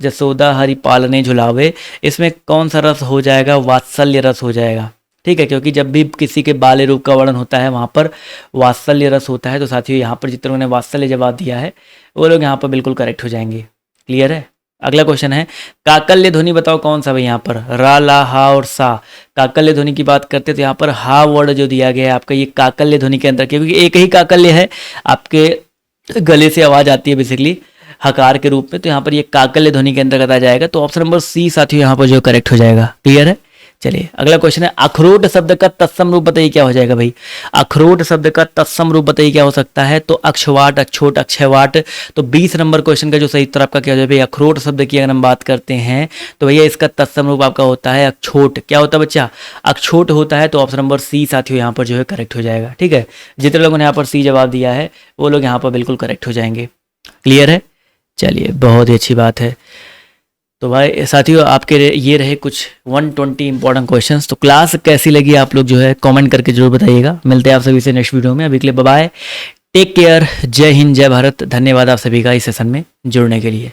जसोदा हरिपाल ने झुलावे, इसमें कौन सा रस हो जाएगा? वात्सल्य रस हो जाएगा। ठीक है, क्योंकि जब भी किसी के बाल्य रूप का वर्णन होता है वहाँ पर वात्सल्य रस होता है। तो साथियों यहाँ पर जितने लोगों ने वात्सल्य जवाब दिया है वो लोग यहाँ पर बिल्कुल करेक्ट हो जाएंगे। क्लियर है? अगला क्वेश्चन है काकल्य ध्वनि बताओ कौन सा भाई? यहाँ पर रा, ला, हा और सा। काकल्य ध्वनि की बात करते हैं तो यहाँ पर हा वर्ड जो दिया गया है आपका ये काकल्य ध्वनि के अंदर, क्योंकि एक ही काकल्य है, आपके गले से आवाज आती है बेसिकली हकार के रूप में, तो यहाँ पर ये काकल्य ध्वनि के अंतर्गत आ जाएगा। तो ऑप्शन नंबर सी साथियों यहाँ पर जो करेक्ट हो जाएगा। क्लियर है? चलिए अगला क्वेश्चन है अखरोट शब्द का तत्सम रूप बताइए क्या हो जाएगा भाई? अखरोट शब्द का तत्सम रूप बताइए क्या हो सकता है? तो अक्षवाट, अक्षोट, अक्षयवाट। तो 20 नंबर क्वेश्चन का जो सही उत्तर आपका क्या हो जाएगा? अखरोट शब्द की अगर हम बात करते हैं तो भैया इसका तत्सम रूप आपका होता है अक्षोट। क्या होता है बच्चा? अक्षोट होता है। तो ऑप्शन नंबर सी साथियों यहाँ पर जो है करेक्ट हो जाएगा। ठीक है, जितने लोगों ने यहाँ पर सी जवाब दिया है वो लोग यहाँ पर बिल्कुल करेक्ट हो जाएंगे। क्लियर है? चलिए बहुत ही अच्छी बात है। तो भाई साथियों आपके ये रहे कुछ 120 इंपॉर्टेंट क्वेश्चंस। तो क्लास कैसी लगी आप लोग जो है कमेंट करके जरूर बताइएगा। मिलते हैं आप सभी से नेक्स्ट वीडियो में। अभी के लिए बाय बाय, टेक केयर, जय हिंद, जय भारत। धन्यवाद आप सभी का इस सेशन में जुड़ने के लिए।